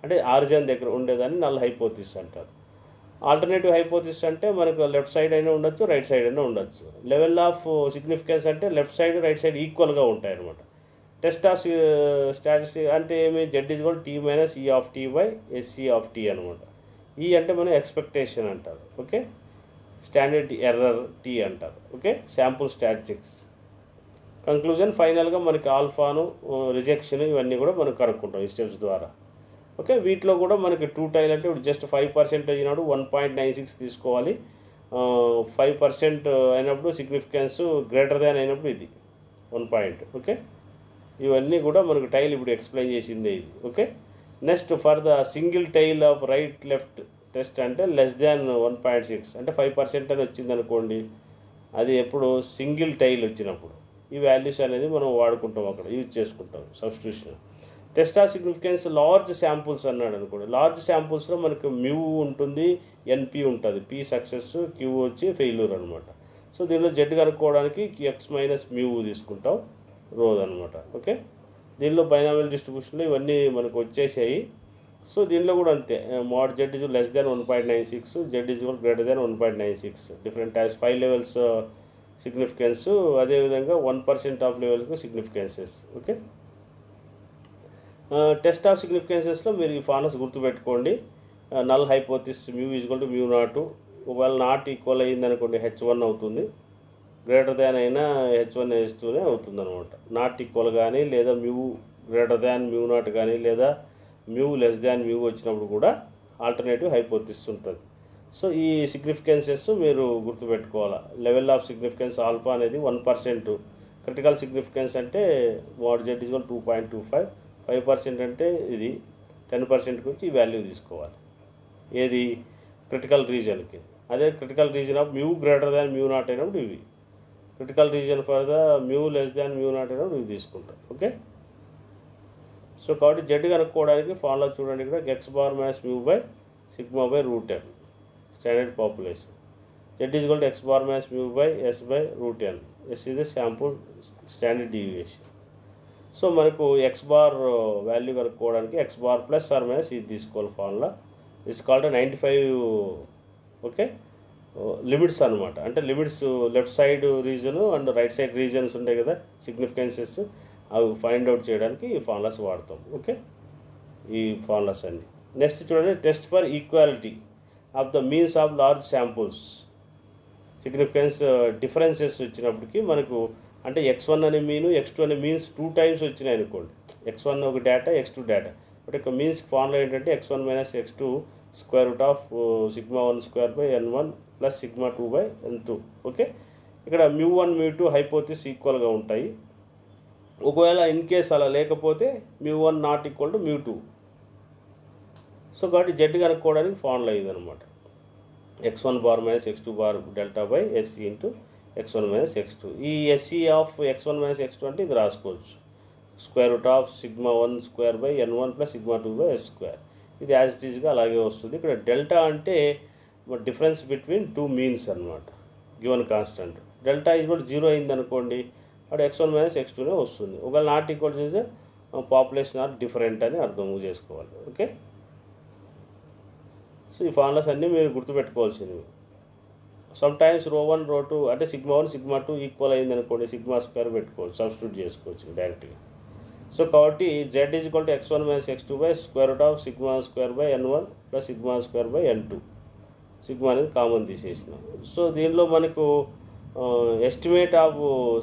అంటే ఆరిజిన్ దగ్గర ఉండేదాన్ని నల్ హైపోథిసిస్ అంటారు. ఆల్టర్నేటివ్ హైపోథిసిస్ అంటే మనకు లెఫ్ట్ సైడ్ అయినా ఉండొచ్చు, రైట్ సైడ్ అయినా ఉండొచ్చు. లెవెల్ ఆఫ్ సిగ్నిఫికెన్స్ అంటే లెఫ్ట్ సైడ్ రైట్ సైడ్ ఈక్వల్గా ఉంటాయి అన్నమాట. టెస్ట్ ఆఫ్ స్టాటిస్టిక్ అంటే ఏమి? Z=T-E/SC అనమాట. ఈ అంటే మనం ఎక్స్పెక్టేషన్ అంటారు. ఓకే, స్టాండర్డ్ ఎర్రర్ T అంటారు. Okay, sample statistics. కంక్లూజన్ ఫైనల్గా మనకి ఆల్ఫాను, రిజెక్షన్ ఇవన్నీ కూడా మనం కనుక్కుంటాం ఈ స్టెప్స్ ద్వారా. ఓకే, వీటిలో కూడా మనకి 2 టైల్ అంటే ఇప్పుడు జస్ట్ 5% అయినప్పుడు 1.96 తీసుకోవాలి. 5% అయినప్పుడు సిగ్నిఫికెన్స్ గ్రేటర్ దాన్ అయినప్పుడు ఇది 1 పాయింట్. ఓకే, ఇవన్నీ కూడా మనకు టైల్ ఇప్పుడు ఎక్స్ప్లెయిన్ చేసిందే ఇది. Okay, next for the single tail of right left test అంటే లెస్ దాన్ 1.6 అంటే 5% అని వచ్చింది అనుకోండి. అది ఎప్పుడు సింగిల్ టైల్ వచ్చినప్పుడు ఈ వాల్యూస్ అనేది మనం వాడుకుంటాం, అక్కడ యూజ్ చేసుకుంటాం substitution. Test of significance large samples అన్నాడు అనుకోండి. లార్జ్ శాంపుల్స్లో మనకు మ్యూ ఉంటుంది, NP ఉంటుంది, P సక్సెస్, Q వచ్చి ఫెయిల్యూర్ అనమాట. సో దీనిలో Z కనుక్కోవడానికి X-μ తీసుకుంటాం రోజు అనమాట. ఓకే, దీనిలో బైనామియల్ డిస్ట్రిబ్యూషన్లో ఇవన్నీ మనకు వచ్చేసాయి. సో దీనిలో కూడా అంతే, mod Z=1.96, Z=1.96, different types 5 levels significance, అదేవిధంగా 1% ఆఫ్ లెవెల్స్కి సిగ్నిఫికెన్సెస్. ఓకే, టెస్ట్ ఆఫ్ సిగ్నిఫికెన్సెస్లో మీరు ఈ ఫార్ములాస్ గుర్తుపెట్టుకోండి. నల్ హైపోథిసిస్ μ=μ0, ఒకవేళ నాట్ ఈక్వల్ అయ్యిందనుకోండి H1 అవుతుంది, గ్రేటర్ దాన్ అయినా H1H2 అవుతుంది అనమాట. నాట్ ఈక్వల్ కానీ లేదా మ్యూ గ్రేటర్ దాన్ μ0 కానీ లేదా మ్యూ లెస్ దాన్ మ్యూ వచ్చినప్పుడు కూడా ఆల్టర్నేటివ్ హైపోథిసిస్ ఉంటుంది. సో ఈ సిగ్నిఫికెన్సెస్ మీరు గుర్తుపెట్టుకోవాలి. లెవెల్ ఆఫ్ సిగ్నిఫికెన్స్ ఆల్ఫా అనేది 1%, క్రిటికల్ సిగ్నిఫికెన్స్ అంటే mod Z=2.25, 5% అంటే ఇది 10% వచ్చి ఈ వాల్యూ తీసుకోవాలి. ఏది? క్రిటికల్ రీజన్కి. అదే critical region of mu greater than μ0 అయినప్పుడు ఇవి, critical region for the mu less than μ0 అయినప్పుడు ఇవి తీసుకుంటాం. ఓకే, సో కాబట్టి Z కనుక్కోవడానికి ఫార్ములా చూడండి ఇక్కడ, X⁻μ/σ/√n standard population. Z=X⁻μ/S/√n. S is the sample standard deviation. So మనకు X బార్ వాల్యూ కనుక్కోవడానికి X bar plus or minus ఇది తీసుకోవాలి formula. It's called 95. Okay, limits అనమాట. అంటే limits left side reason and right side reasons ఉంటాయి కదా significances, అవి ఫైండ్ అవుట్ చేయడానికి ఈ ఫార్ములాస్ వాడతాం. ఓకే, ఈ ఫార్ములాస్ అన్ని. నెక్స్ట్ చూడండి, test for equality of the means of large samples. Significance differences వచ్చినప్పటికీ మనకు అంటే x1 అనే మీను x2 అనే మీన్స్ 2 టైమ్స్ వచ్చినాయి అనుకోండి. x1 ఒక డేటా, x2 డేటా. బట్ ఇక్కడ మీన్స్ ఫార్ములా ఏంటంటే x1 minus x2 square root of σ1 square by n1 plus σ2 by n2. Okay, ఇక్కడ μ1 μ2 హైపోథిసిస్ ఈక్వల్గా ఉంటాయి. ఒకవేళ ఇన్ కేస్ అలా లేకపోతే μ1 నాట్ ఈక్వల్ టు μ2. సో కాబట్టి జెడ్ కనుక్కోవడానికి ఫార్ములా ఇది అనమాట. x1 bar minus x2 bar delta by SC into x1 minus x2. ఈ SC of x1 minus x2 అంటే ఇది రాసుకోవచ్చు, square root of σ1 square by n1 plus σ2 by s square. ఇది as it ఈజ్గా అలాగే వస్తుంది. ఇక్కడ డెల్టా అంటే డిఫరెన్స్ బిట్వీన్ టూ మీన్స్ అనమాట, గివెన్ కాన్స్టెంట్. డెల్టా ఈజ్ కూడా 0 అయింది అనుకోండి, అప్పుడు x1 మైనస్ x2నే వస్తుంది. ఒకవేళ నాట్ ఈక్వల్ చేస్తే పాపులేషన్ ఆర్ డిఫరెంట్ అని అర్థం చేసుకోవాలి. ఓకే, సో ఈ ఫార్ములాస్ అన్నీ మీరు గుర్తుపెట్టుకోవాల్సినవి. సమ్ టైమ్స్ ρ1 ρ2 అంటే σ1 σ2 ఈక్వల్ అయింది అనుకోండి, సిగ్మా స్క్వేర్ పెట్టుకోవచ్చు, సబ్స్టిట్యూట్ చేసుకోవచ్చు డైరెక్ట్గా. సో కాబట్టి z is equal to x1 minus x2 by square root of σ square by n1 plus σ square by n2. Sigma అనేది కామన్ తీసేసినాం. సో దీనిలో మనకు ఎస్టిమేట్ ఆఫ్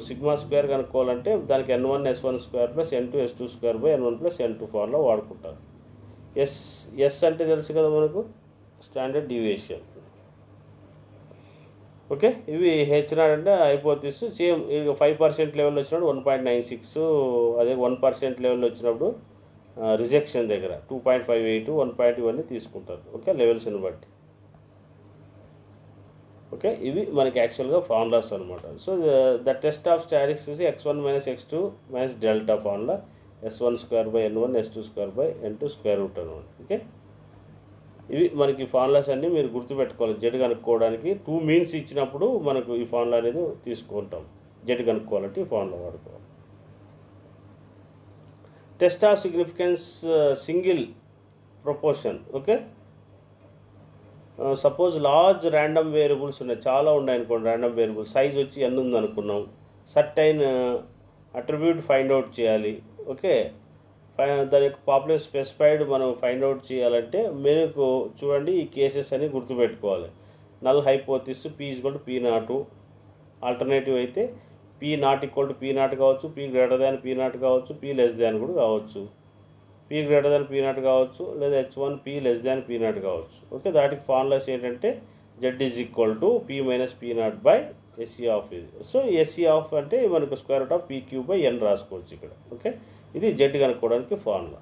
σ స్క్వేర్ కనుక్కోవాలంటే దానికి n1 s1 square plus n2 s2 square by n1 plus n2 formula వాడుకుంటారు. Yes అంటే తెలుసు కదా మనకు, స్టాండర్డ్ డీవియేషన్. ఓకే, ఇవి h0 అంటే హైపోథిసిస్. సేమ్ ఇక 5% లెవెల్ వచ్చినప్పుడు 1.96, అదే 1% లెవెల్ వచ్చినప్పుడు రిజెక్షన్ దగ్గర 2.58, 1. ఇవన్నీ తీసుకుంటారు. ఓకే, లెవెల్స్ని బట్టి. ఓకే, ఇవి మనకి యాక్చువల్గా ఫార్ములాస్ అనమాట. So the test of statistics x1 minus x2 minus delta formula s1 square by n1 s2 square by n2 square root అనమాట. ఓకే, ఇవి మనకి ఫార్ములాస్ అన్నీ మీరు గుర్తుపెట్టుకోవాలి. జెడ్ కనుక్కోవడానికి 2 మీన్స్ ఇచ్చినప్పుడు మనకు ఈ ఫార్ములా అనేది తీసుకుంటాం. జెడ్ కనుక్కోవాలంటే ఈ ఫార్ములా వాడుకోవాలి. Test of significance single proportion. Okay, suppose large random variables ఉన్నాయి, చాలా ఉన్నాయి అనుకోండి. ర్యాండమ్ వేరియబుల్ సైజ్ వచ్చి n ఉంది అనుకున్నాం, సర్టైన్ అట్రిబ్యూట్ ఫైండ్ అవుట్ చేయాలి. ఓకే, దాని యొక్క పాపులేషన్ స్పెసిఫైడ్ మనం ఫైండ్ అవుట్ చేయాలంటే మీకు చూడండి ఈ కేసెస్ అని గుర్తుపెట్టుకోవాలి. Null hypothesis p equal to p0, alternative అయితే p not equal to p0 కావచ్చు, p గ్రేటర్ దాన్ p0 కావచ్చు, p లెస్ దాన్ కూడా కావచ్చు, p గ్రేటర్ దాన్ p0 కావచ్చు, లేదా h1 p less than p0 కావచ్చు. ఓకే, దాటికి ఫార్ములాస్ ఏంటంటే z is equal to p minus p0 by SC of ఇది. సో ఎస్సీ ఆఫ్ అంటే మనకు square root of p³ by n రాసుకోవచ్చు ఇక్కడ. ఓకే, ఇది జెడ్ కనుక్కోవడానికి ఫార్ములా.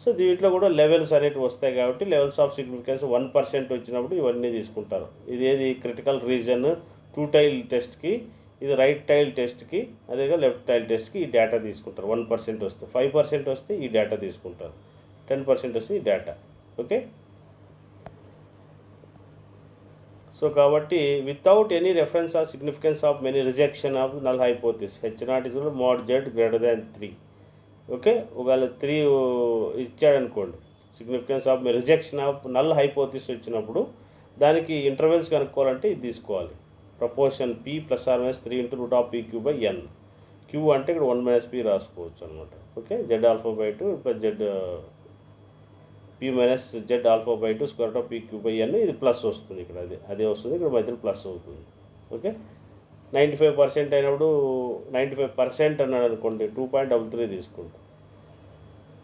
సో దీంట్లో కూడా లెవెల్స్ అనేవి వస్తాయి కాబట్టి లెవెల్స్ ఆఫ్ సిగ్నిఫికెన్స్ 1% వచ్చినప్పుడు ఇవన్నీ తీసుకుంటారు. ఇదేది క్రిటికల్ రీజన్ 2 టైల్ టెస్ట్కి, ఇది రైట్ టైల్ టెస్ట్కి, అదేగా లెఫ్ట్ టైల్ టెస్ట్కి ఈ డేటా తీసుకుంటారు. 1% వస్తే, 5% వస్తే ఈ డేటా తీసుకుంటారు, 10% వస్తే ఈ డేటా. ఓకే, సో కాబట్టి without any reference of significance of many rejection of null hypothesis h0 is mod z greater than 3. Okay, ఒకవేళ 3 ఇచ్చాడనుకోండి, significance of rejection of null hypothesis వచ్చినప్పుడు దానికి ఇంటర్వెల్స్ కనుక్కోవాలంటే ఇది తీసుకోవాలి. Proportion p plus or minus 3 into root of p³ by n. q అంటే ఇక్కడ 1 minus p రాసుకోవచ్చు అనమాట. Okay, z alpha by 2 plus z p minus z alpha by 2 square root of p³ by n. ఇది plus వస్తుంది ఇక్కడ, అదే వస్తుంది ఇక్కడ, మధ్యలో ప్లస్ అవుతుంది. ఓకే, 95% అయినప్పుడు 95% అన్నాడు అనుకోండి 2.33 తీసుకుంటాం.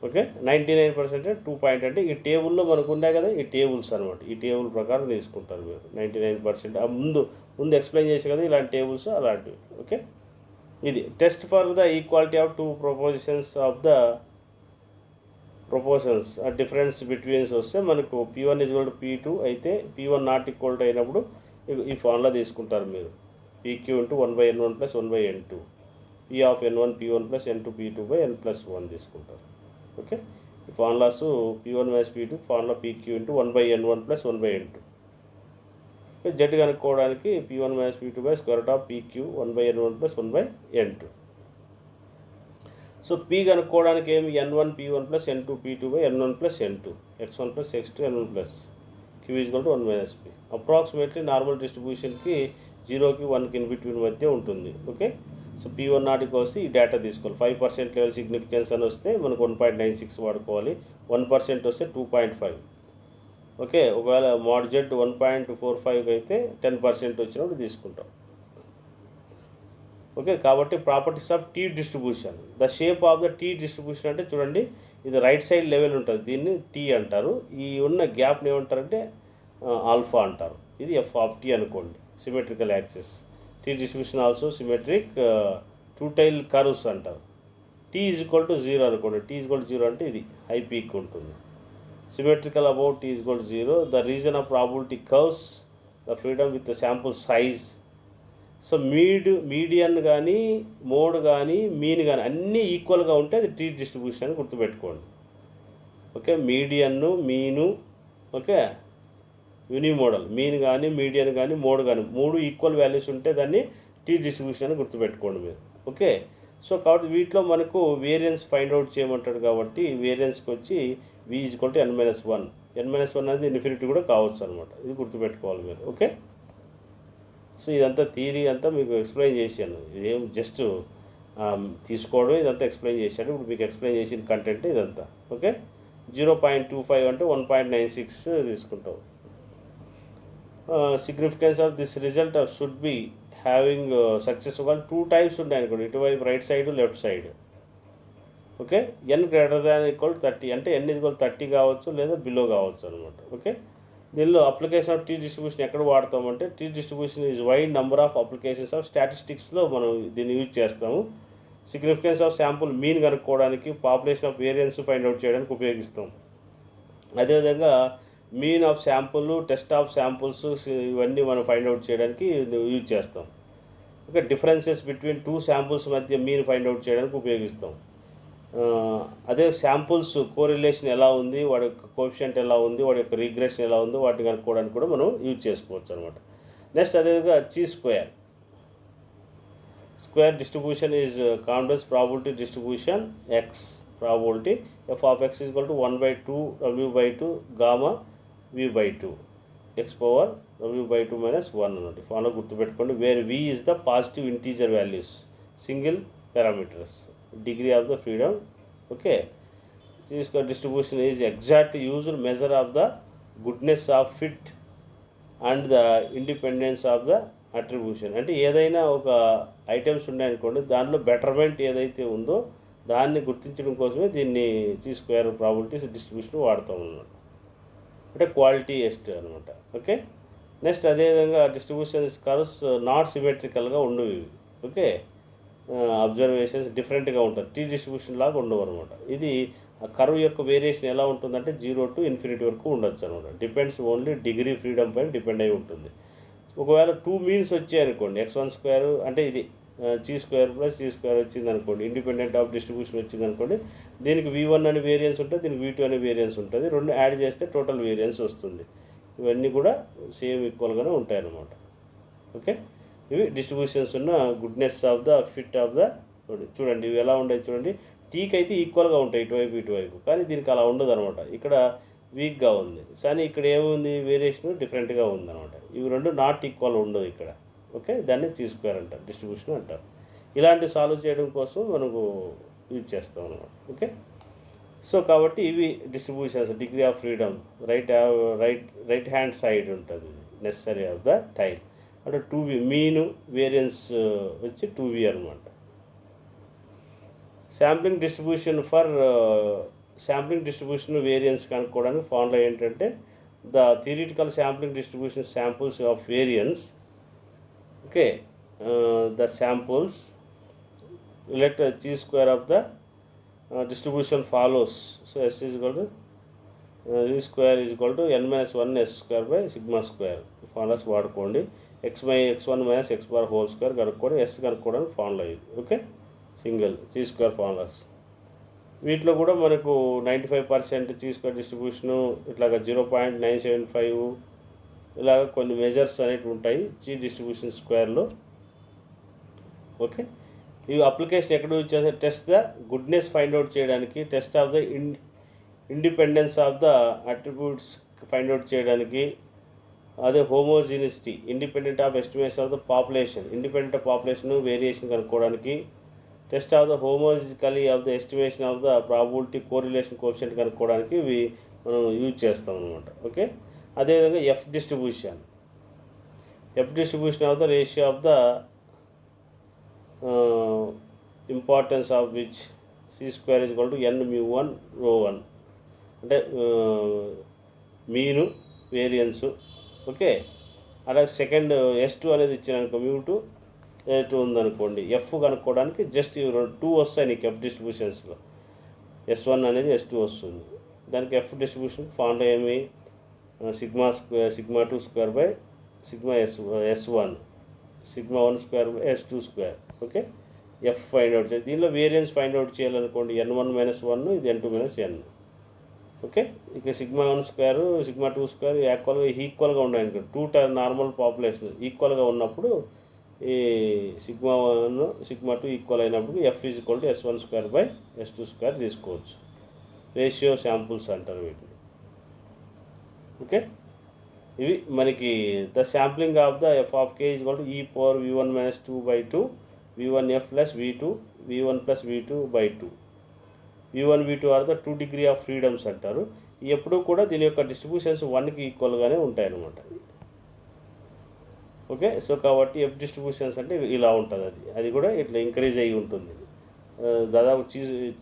ఓకే, 99% 2 అంటే ఈ టేబుల్లో మనకు ఉన్నాయి కదా, ఈ టేబుల్స్ అనమాట. ఈ టేబుల్ ప్రకారం తీసుకుంటారు మీరు 99%. ముందు ఎక్స్ప్లెయిన్ చేసే కదా ఇలాంటి టేబుల్స్ అలాంటివి. ఓకే, ఇది test for the equality of 2 propositions of the proposals difference betweens వస్తే మనకు p1 is equal to p2 అయితే p1 నాట్ ఈక్వల్ టు అయినప్పుడు ఈ ఫార్ములా తీసుకుంటారు మీరు. pq into 1/n1 plus 1/n2, p of n1 p1 plus n2 p2 by n plus 1 తీసుకుంటారు. Okay, ఈ formulas p1 minus p2 formula pq into 1/n1 plus 1/n2. Z కనుక్కోవడానికి p1 minus p2 by square root of pq 1/n1 plus 1/n2. So p కనుక్కోవడానికి ఏమి n1 p1 plus n2 p2 by n1 plus n2, x1 plus x2 n1 plus q is equal to 1 minus p. Approximately normal డిస్ట్రిబ్యూషన్కి 0కి 1కి in between మధ్య ఉంటుంది. Okay, so p1 నాటికి వస్తే ఈ data తీసుకోవాలి. 5% లెవెల్ సిగ్నిఫికెన్స్ అని వస్తే మనకు 1.96 వాడుకోవాలి, 1% వస్తే 2.5. ఓకే, ఒకవేళ మోడ్ z 1.45 అయితే 10% వచ్చినప్పుడు తీసుకుంటాం. ఓకే, కాబట్టి properties of tea distribution. The shape of the T distribution అంటే చూడండి, ఇది రైట్ సైడ్ లెవెల్ ఉంటుంది, దీన్ని టీ అంటారు. ఈ ఉన్న గ్యాప్ని ఏమంటారంటే ఆల్ఫా అంటారు. ఇది ఎఫ్ ఆఫ్ టీ అనుకోండి, symmetrical axis. T distribution also symmetric two tail curves అంటారు. టీ ఈజ్ ఈక్వల్ టు 0 అనుకోండి. టీ ఈజ్ ఈక్వల్ టు 0 అంటే ఇది హై పీక్ ఉంటుంది. Symmetrical about T is equal to 0. The region of probability curves the freedom with the sample size. So median కానీ mode కానీ mean కానీ అన్నీ ఈక్వల్గా ఉంటే అది టీ డిస్ట్రిబ్యూషన్ అని గుర్తుపెట్టుకోండి. ఓకే, మీడియన్ను మీను, ఓకే, యూనిమోడల్, మీన్ కానీ మీడియన్ కానీ మోడ్ కానీ 3 ఈక్వల్ వాల్యూస్ ఉంటే దాన్ని టీ డిస్ట్రిబ్యూషన్ అని గుర్తుపెట్టుకోండి మీరు. ఓకే, సో కాబట్టి వీటిలో మనకు వేరియన్స్ ఫైండ్ అవుట్ చేయమంటాడు. కాబట్టి వేరియన్స్కి వచ్చి v is equal to n-1. n-1 అనేది ఇన్ఫినిటీ కూడా కావచ్చు అనమాట. ఇది గుర్తుపెట్టుకోవాలి మీరు. ఓకే, సో ఇదంతా థియరీ అంతా మీకు ఎక్స్ప్లెయిన్ చేశాను. ఇదేం జస్ట్ తీసుకోవడం, ఇదంతా ఎక్స్ప్లెయిన్ చేశాను. ఇప్పుడు మీకు ఎక్స్ప్లెయిన్ చేసిన కంటెంట్ ఇదంతా. ఓకే, 0.25 అంటే 1.96 తీసుకుంటాం. Significance of this result should be having success. ఒకవేళ 2 టైప్స్ ఉంటాయి అనుకోండి, ఇటువైపు right side left side. Okay, n greater than equal 30 అంటే n ఈక్వల్ 30 కావచ్చు లేదా బిలో కావచ్చు అనమాట. ఓకే, దీనిలో అప్లికేషన్ ఆఫ్ టీ డిస్ట్రిబ్యూషన్ ఎక్కడ వాడతామంటే t distribution is wide number of applications of స్టాటిస్టిక్స్లో మనం దీన్ని యూజ్ చేస్తాము. సిగ్నిఫికెన్స్ ఆఫ్ శాంపుల్ మీన్ కనుక్కోవడానికి, population of variance find out చేయడానికి ఉపయోగిస్తాం. అదేవిధంగా mean of sample, test of samples ఇవన్నీ మనం ఫైండ్ అవుట్ చేయడానికి యూజ్ చేస్తాం. ఓకే, డిఫరెన్సెస్ బిట్వీన్ 2 శాంపుల్స్ మధ్య మీన్ ఫైండ్ అవుట్ చేయడానికి ఉపయోగిస్తాం. అదే శాంపుల్స్ కోరిలేషన్ ఎలా ఉంది, వాడి యొక్క కోఎఫిషియంట్ ఎలా ఉంది, వాడి యొక్క రిగ్రెషన్ ఎలా ఉంది, వాటిని కనుక్కోవడానికి కూడా మనం యూజ్ చేసుకోవచ్చు అనమాట. నెక్స్ట్ అదేవిధంగా square distribution is complex probability distribution x probability F of x is equal to 1/2 w/2 gamma v/2 x power w/2 - 1 అన్నట్టు ఫాలో గుర్తుపెట్టుకోండి. Where v is the positive integer values, single parameters, degree of the freedom. Okay, this distribution is exactly used measure of the goodness of fit and the independence of the attribution. అంటే ఏదైనా ఒక items ఉన్నాయనుకోండి, దానిలో betterment ఏదైతే ఉందో దాన్ని గుర్తించడం కోసమే దీన్ని స్క్వేర్ ప్రాబిలిటీస్ డిస్ట్రిబ్యూషన్ వాడతాం అన్నమాట. అంటే క్వాలిటీ ఎస్ట్ అనమాట. ఓకే, నెక్స్ట్ అదేవిధంగా డిస్ట్రిబ్యూషన్స్ కర్వ్స్ నాట్ సిమెట్రికల్గా ఉండవు ఇవి. ఓకే, అబ్జర్వేషన్స్ డిఫరెంట్గా ఉంటుంది, టీ డిస్ట్రిబ్యూషన్ లాగా ఉండవు అనమాట. ఇది ఆ కర్వ్ యొక్క వేరియేషన్ ఎలా ఉంటుందంటే 0 to ఇన్ఫినిటీ వరకు ఉండొచ్చు అనమాట. డిపెండ్స్ ఓన్లీ డిగ్రీ ఫ్రీడమ్ పైన డిపెండ్ అయి ఉంటుంది. ఒకవేళ 2 మీన్స్ వచ్చాయనుకోండి, x1² అంటే ఇది c² + c² వచ్చింది అనుకోండి, ఇండిపెండెంట్ ఆఫ్ డిస్ట్రిబ్యూషన్ వచ్చింది అనుకోండి, దీనికి v1 అనే వేరియన్స్ ఉంటుంది, దీనికి v2 అనే వేరియన్స్ ఉంటుంది. రెండు యాడ్ చేస్తే టోటల్ వేరియన్స్ వస్తుంది. ఇవన్నీ కూడా సేమ్ ఈక్వల్గానే ఉంటాయి అన్నమాట. ఓకే, ఇవి డిస్ట్రిబ్యూషన్స్ ఉన్న goodness of the fit of the. చూడండి ఇవి ఎలా ఉండేది చూడండి, టీకి అయితే ఈక్వల్గా ఉంటాయి ఇటువైపు, కానీ దీనికి అలా ఉండదు అనమాట. ఇక్కడ వీక్గా ఉంది, కానీ ఇక్కడ ఏముంది వేరియేషన్ డిఫరెంట్గా ఉందన్నమాట. ఇవి రెండు నాట్ ఈక్వల్ ఉండదు ఇక్కడ. ఓకే, దాన్ని స్క్వేర్ అంటారు, డిస్ట్రిబ్యూషన్ అంటారు. ఇలాంటివి సాల్వ్ చేయడం కోసం మనకు యూజ్ చేస్తాం అనమాట. ఓకే, సో కాబట్టి ఇవి distributions. Degree of freedom right hand side ఉంటుంది, నెసరీ ఆఫ్ ద టైల్ అంటే 2v. మీను వేరియన్స్ వచ్చి 2v అనమాట. శాంప్లింగ్ డిస్ట్రిబ్యూషన్ వేరియన్స్ కనుక్కోవడానికి ఫార్ములా ఏంటంటే the theoretical sampling distribution samples of variance. Okay, the samples let square of the distribution follows. So s is equal to v square is equal to n-1 s² by sigma square. Formulas వాడుకోండి. x/x1 - x bar whole square కనుక్కోండి, s కనుక్కోవడానికి formula ఇది. Okay, single square formulas. వీటిలో కూడా మనకు 95% square distribution, ఇట్లాగా 0.975 ఇలాగ కొన్ని మెజర్స్ అనేవి ఉంటాయి డిస్ట్రిబ్యూషన్ స్క్వేర్లో. ఓకే, ఈ అప్లికేషన్ ఎక్కడ యూజ్ చేస్తే test the goodness find out చేయడానికి, test of the independence of the attributes find out చేయడానికి, అదే homogeneity independent of estimation of the population, independent of population variation కనుక్కోవడానికి, test of the homogically of the estimation of the probability correlation coefficient కనుక్కోవడానికి ఇవి మనం use చేస్తాం అనమాట. Okay, అదేవిధంగా f distribution of the ratio of the importance of which C square is equal to n mu one rho one, అంటే mean variance. Okay, అలాగే second S2 అనేది ఇచ్చాను మ్యూ టూ S2 ఉందనుకోండి, ఎఫ్ కనుక్కోవడానికి just 2 వస్తాయి నీకు F డిస్ట్రిబ్యూషన్స్లో. S1 అనేది S2 వస్తుంది, దానికి ఎఫ్ డిస్ట్రిబ్యూషన్ ఫార్ములా ఏమి, sigma 2 square by sigma S1, sigma 1 square by S2 square. Okay, F find out చేయాలి. దీనిలో వేరియన్స్ ఫైండ్ అవుట్ చేయాలనుకోండి, N1 - 1, ఇది N2 - N. ఓకే, ఇక సిగ్మా 1 స్క్వేర్ సిగ్మా 2 స్క్వేర్ ఈక్వల్గా ఉండాలి. టూ నార్మల్ పాపులేషన్ ఈక్వల్గా ఉన్నప్పుడు ఈ సిగ్మా 1 సిగ్మా 2 ఈక్వల్ అయినప్పుడు F is equal to S1 square by S2 square తీసుకోవచ్చు. రేషియో శాంపుల్స్ అంటారు వీటిని. ఓకే, ఇవి మనకి the sampling of the F of K is equal to e power v1 - 2/2 v1f plus v2 v1 plus v2/2. v1 v2 are the 2 degree of freedoms అంటారు. ఎప్పుడూ కూడా దీని యొక్క డిస్ట్రిబ్యూషన్స్ 1కి ఈక్వల్గానే ఉంటాయన్నమాట. ఓకే, సో కాబట్టి ఎఫ్ డిస్ట్రిబ్యూషన్స్ అంటే ఇలా ఉంటుంది. అది కూడా ఇట్లా ఇంక్రీజ్ అయ్యి ఉంటుంది. దాదాపు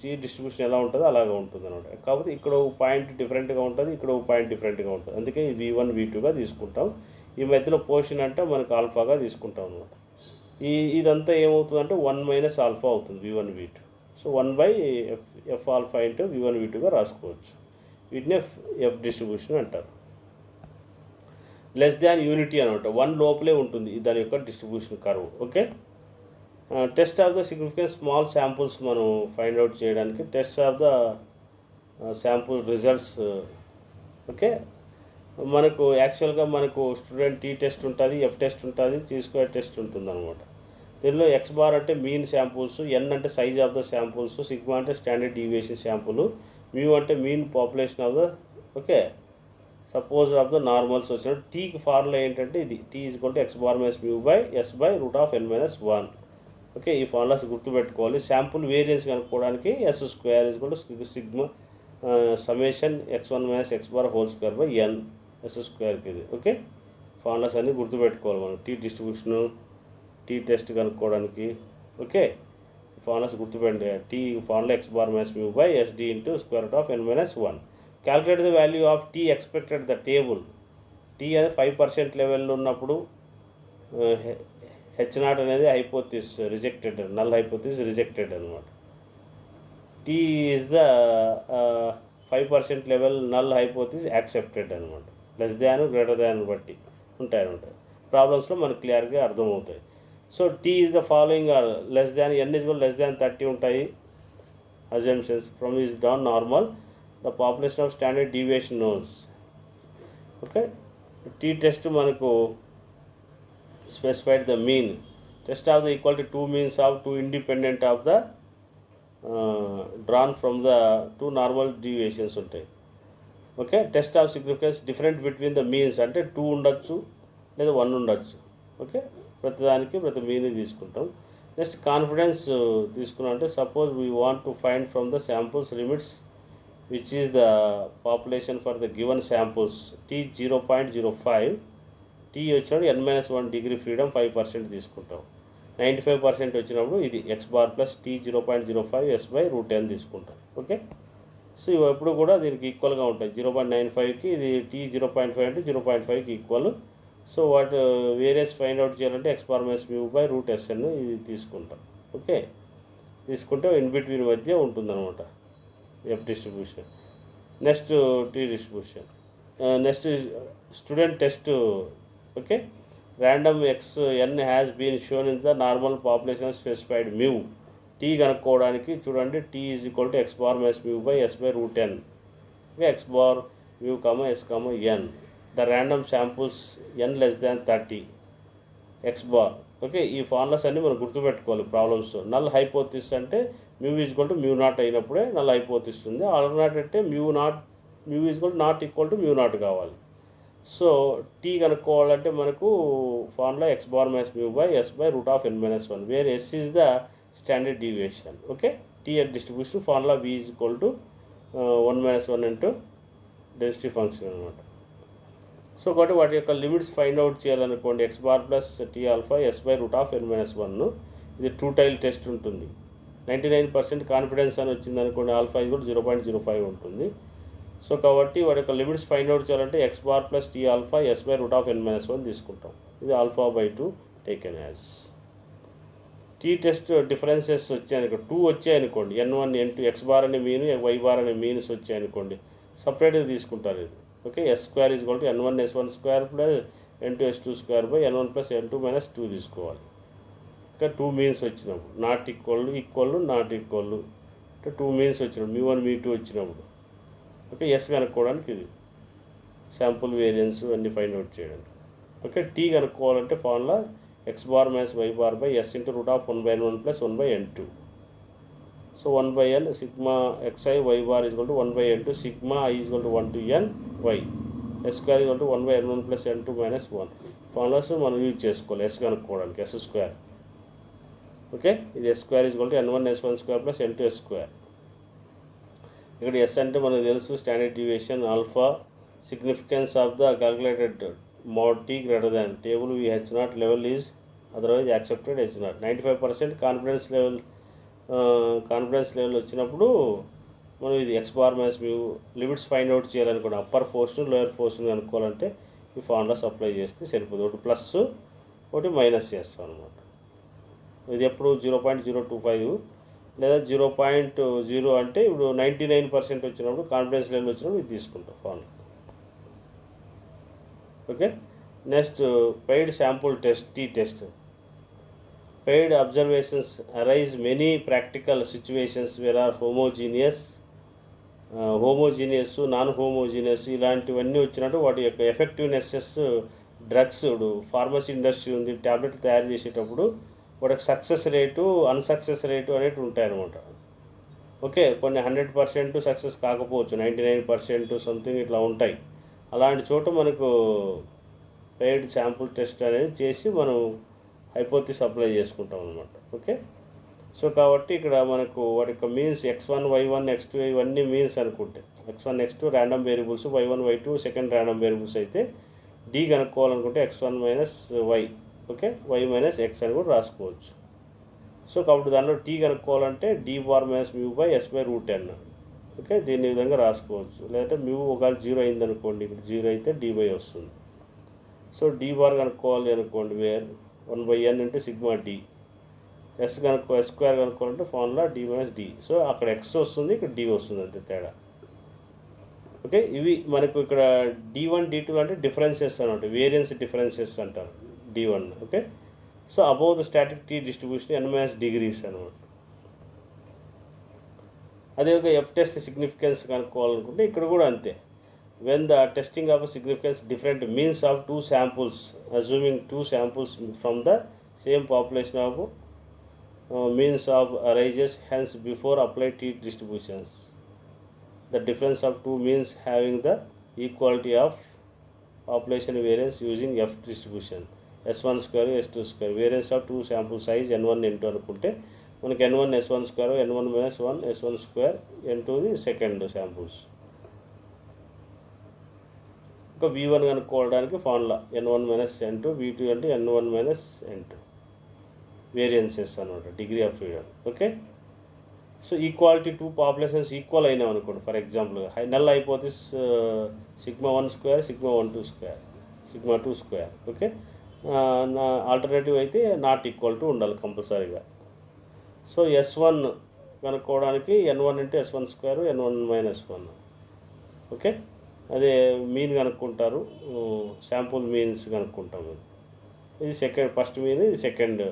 చీ డిస్ట్రిబ్యూషన్ ఎలా ఉంటుందో అలాగా ఉంటుంది అనమాట. కాకపోతే ఇక్కడ ఒక పాయింట్ డిఫరెంట్గా ఉంటుంది, ఇక్కడ ఒక పాయింట్ డిఫరెంట్గా ఉంటుంది. అందుకే v1 v2గా తీసుకుంటాం. ఈ మధ్యలో పోర్షన్ అంటే మనకు ఆల్ఫాగా తీసుకుంటాం అనమాట. ఇదంతా ఏమవుతుందంటే 1 - ఆల్ఫా అవుతుంది v1 v2. So 1/f alpha into v1 v2గా రాసుకోవచ్చు. వీటిని ఎఫ్ డిస్ట్రిబ్యూషన్ అంటారు. లెస్ దాన్ యూనిటీ అనమాట, 1 లోపలే ఉంటుంది దాని యొక్క distribution curve. Okay, test of the significance small samples మనం ఫైండ్ అవుట్ చేయడానికి test of the sample results. Okay, మనకు యాక్చువల్గా మనకు స్టూడెంట్ టీ టెస్ట్ ఉంటుంది, ఎఫ్ టెస్ట్ ఉంటుంది, చి స్క్వేర్ టెస్ట్ ఉంటుంది అనమాట. దీనిలో ఎక్స్ బార్ అంటే మీన్ శాంపుల్స్, ఎన్ అంటే size of the samples, sigma అంటే స్టాండర్డ్ డీవియేషన్ శాంపుల్, మ్యూ అంటే mean population of the okay suppose of the normals వచ్చినట్టు. టీకి ఫార్ములా ఏంటంటే ఇది t is equal to x bar minus mu by yes by root of n - 1. Okay, ఈ formulas గుర్తుపెట్టుకోవాలి. Sample variance కనుక్కోవడానికి s square is equal to sigma summation x1 - x bar whole square by n s స్క్వేర్కి ఇది. Okay, formulas అన్నీ గుర్తుపెట్టుకోవాలి మనం t distribution, t test కనుక్కోవడానికి. Okay, formulas గుర్తుపెట్టండి. T formula x bar minus mu by SD into square root of n - 1. Calculate the value of t expected the table. T అనేది 5% లెవెల్లో ఉన్నప్పుడు H0 అనేది hypothesis rejected, null hypothesis rejected అనమాట. T is the 5% level, null hypothesis accepted అనమాట. Less than greater than బట్టి ఉంటాయన్నమాట. ప్రాబ్లమ్స్లో మనకు క్లియర్గా అర్థమవుతాయి. So t is the following or less than n is less than 30 ఉంటాయి assumptions. From is down normal the population of standard deviation knowns. Okay, t test మనకు specified the mean. Test of the equal to 2 means of 2 independent of the drawn from the 2 normal deviations ఉంటాయి. Okay, test of significance different between the means అంటే 2 ఉండొచ్చు లేదా 1 ఉండొచ్చు. Okay, ప్రతిదానికి ప్రతి mean తీసుకుంటాం. Next confidence తీసుకున్నాం అంటే suppose we want to find from the samples limits which is the population for the given samples. T 0.05, T వచ్చినప్పుడు n - 1 డిగ్రీ ఫ్రీడమ్ 5% తీసుకుంటాం. 95% వచ్చినప్పుడు ఇది x bar plus T 0.05 S by root n తీసుకుంటాం. Okay, so ఇవి ఎప్పుడు కూడా దీనికి ఈక్వల్గా ఉంటాయి. 0.95కి ఇది టీ 0.5 అంటే 0.5కి ఈక్వల్. సో వాటి వేరియస్ ఫైండ్ అవుట్ చేయాలంటే x bar minus mu by root SN ఇది తీసుకుంటాం. ఓకే, తీసుకుంటే ఇన్ బిట్వీన్ మధ్య ఉంటుందన్నమాట F distribution. Next T distribution. Next student test. Okay, random xn has been shown in the normal population specified mu. T కనుక్కోవడానికి చూడండి, T is equal to x bar minus mu by yes by root n. Okay, x bar mu S n. The random samples n less than 30 x bar. Okay, ఈ formulas అన్నీ మనం గుర్తుపెట్టుకోవాలి problems. Null hypothesis అంటే mu is equal to mu naught అయినప్పుడే null hypothesis ఉంది. Alternate అంటే mu is equal to not equal to mu naught కావాలి. So t కనుక్కోవాలంటే మనకు formula x bar minus mu by yes by root of n - 1 where s is the standard deviation. Okay, t at distribution formula v is equal to 1 - 1 into density function అనమాట. So కాబట్టి వాటి యొక్క limits find out చేయాలనుకోండి, x bar plus t alpha s by root of n - 1. ఇది true tile test ఉంటుంది. 99% confidence అని వచ్చింది అనుకోండి, ఆల్ఫా ఇది కూడా 0.05 ఉంటుంది. సో కాబట్టి వాటి యొక్క లిమిట్స్ ఫైండ్ అవుట్ చేయాలంటే x bar plus t alpha s by root of n-1 తీసుకుంటాం. ఇది alpha by 2 taken as. T test differences వచ్చాయనుకో 2 వచ్చాయనుకోండి, n1 n2 ఎక్స్ బార్ అనే మీన్ వై బార్ అనే మీన్స్ వచ్చాయనుకోండి, సపరేట్గా తీసుకుంటారు ఇది. Okay, s square is equal to n1 s1 square plus n2 s2 square by n1 plus n2 minus 2 తీసుకోవాలి. ఇంకా 2 మీన్స్ వచ్చినప్పుడు నాట్ ఈక్వల్ నాట్ ఈక్వల్ అంటే 2 మీన్స్ వచ్చినప్పుడు మీ1 మీ2 వచ్చినప్పుడు ఓకే ఎస్ కనుక్కోవడానికి ఇది శాంపుల్ వేరియన్స్ అన్నీ ఫైండ్ అవుట్ చేయడానికి. ఓకే, టీ కనుక్కోవాలంటే formula x bar minus y bar by s into root of 1/n1 plus 1/n2. So 1/n సిగ్మా xi y bar is equal to 1/n2 sigma i is equal to 1 to n y s square is equal to 1/n1 plus n2 minus 1. Formulas మనం use చేసుకోవాలి s కనుక్కోవడానికి. S square okay, ఇది s square is equal to n1 s1 square plus n2 s square. ఇక్కడ s అంటే మనకు తెలుసు standard deviation alpha, significance of the calculated mod t greater than table v h0 level is otherwise accepted h0. 95% confidence level వచ్చినప్పుడు మనం ఇది x bar minus mu limits find out చేయాలనుకోండి, upper ఫోర్స్ను lower ఫోర్స్ను అనుకోవాలంటే ఈ ఫార్ములాస్ అప్లై చేస్తే సరిపోతుంది. ఒకటి ప్లస్ ఒకటి మైనస్ చేస్తాం అనమాట. ఇది ఎప్పుడు 0.025 లేదా 0.0 అంటే ఇప్పుడు 99% వచ్చినప్పుడు కాన్ఫిడెన్స్ లెవెల్ వచ్చినప్పుడు ఇది తీసుకుంటాం formula. Okay, next paired sample test T test. Paired observations arise many practical situations where are homogeneous non homogeneous ఇలాంటివన్నీ వచ్చినట్టు వాటి యొక్క ఎఫెక్టివ్నెస్సెస్ డ్రగ్స్ ఫార్మసీ ఇండస్ట్రీ ఉంది, ట్యాబ్లెట్లు తయారు చేసేటప్పుడు వాటికి సక్సెస్ రేటు అన్సక్సెస్ రేటు అనేవి ఉంటాయన్నమాట. ఓకే, కొన్ని 100% సక్సెస్ కాకపోవచ్చు, 99% సంథింగ్ ఇట్లా ఉంటాయి. అలాంటి చోట మనకు పెయిడ్ శాంపుల్ టెస్ట్ అనేది చేసి మనం హైపోథిసిస్ అప్లై చేసుకుంటాం అనమాట. ఓకే, సో కాబట్టి ఇక్కడ మనకు వాటి యొక్క మీన్స్ x1 y1 x2 ఇవన్నీ మీన్స్ అనుకుంటే x1 x2 random variables, y1 y2 second random variables అయితే డి కనుక్కోవాలనుకుంటే x1 minus y okay y minus x అని కూడా రాసుకోవచ్చు. సో కాబట్టి దానిలో టీ కనుక్కోవాలంటే D bar minus mu by yes by root n. Okay, దీన్ని ఈ విధంగా రాసుకోవచ్చు. లేదంటే మ్యూ ఒకవేళ 0 అయిందనుకోండి, ఇక్కడ 0 అయితే డి బై వస్తుంది. సో డి బార్ కనుక్కోవాలి అనుకోండి, where 1/n into sigma D. S square కనుక్కోవాలంటే formula D minus D. So అక్కడ ఎక్స్ వస్తుంది, ఇక్కడ డి వస్తుంది, అంతే తేడా. ఓకే, ఇవి మనకు ఇక్కడ D1 D2 అంటే డిఫరెన్సెస్ అనమాట, వేరియన్స్ డిఫరెన్సెస్ అంటారు D1. Okay, so above the static T distribution n- degrees అనమాట. అదే ఒక ఎఫ్ టెస్ట్ సిగ్నిఫికెన్స్ కనుక్కోవాలనుకుంటే ఇక్కడ కూడా అంతే. When the testing of significance different means of 2 samples assuming 2 samples from the same population of means of arises hence before applied t distributions. The difference of 2 means having the equality of population variance using f distribution s1 square s2 square variance of 2 sample size n1 n2 అనుకుంటే మనకి n1 s1 square n1 minus 1 s1 square n2 the second samples. ఇంకా v1 కనుక్కోవడానికి formula n1 minus n2 v2 అంటే n1 minus n2 variances అనమాట, degree of freedom. Okay, so equality 2 populations equal అయినాం అనుకోండి, for example null hypothesis sigma 1 square sigma 1 square sigma 2 square. Okay, నా alternative అయితే not equal to ఉండాలి కంపల్సరీగా. So s1 కనుక్కోవడానికి n1 into s1 square n1 minus 1. Okay, అదే mean కనుక్కుంటారు, sample means కనుక్కుంటాము. ఇది ఫస్ట్ మీన్, ఇది సెకండ్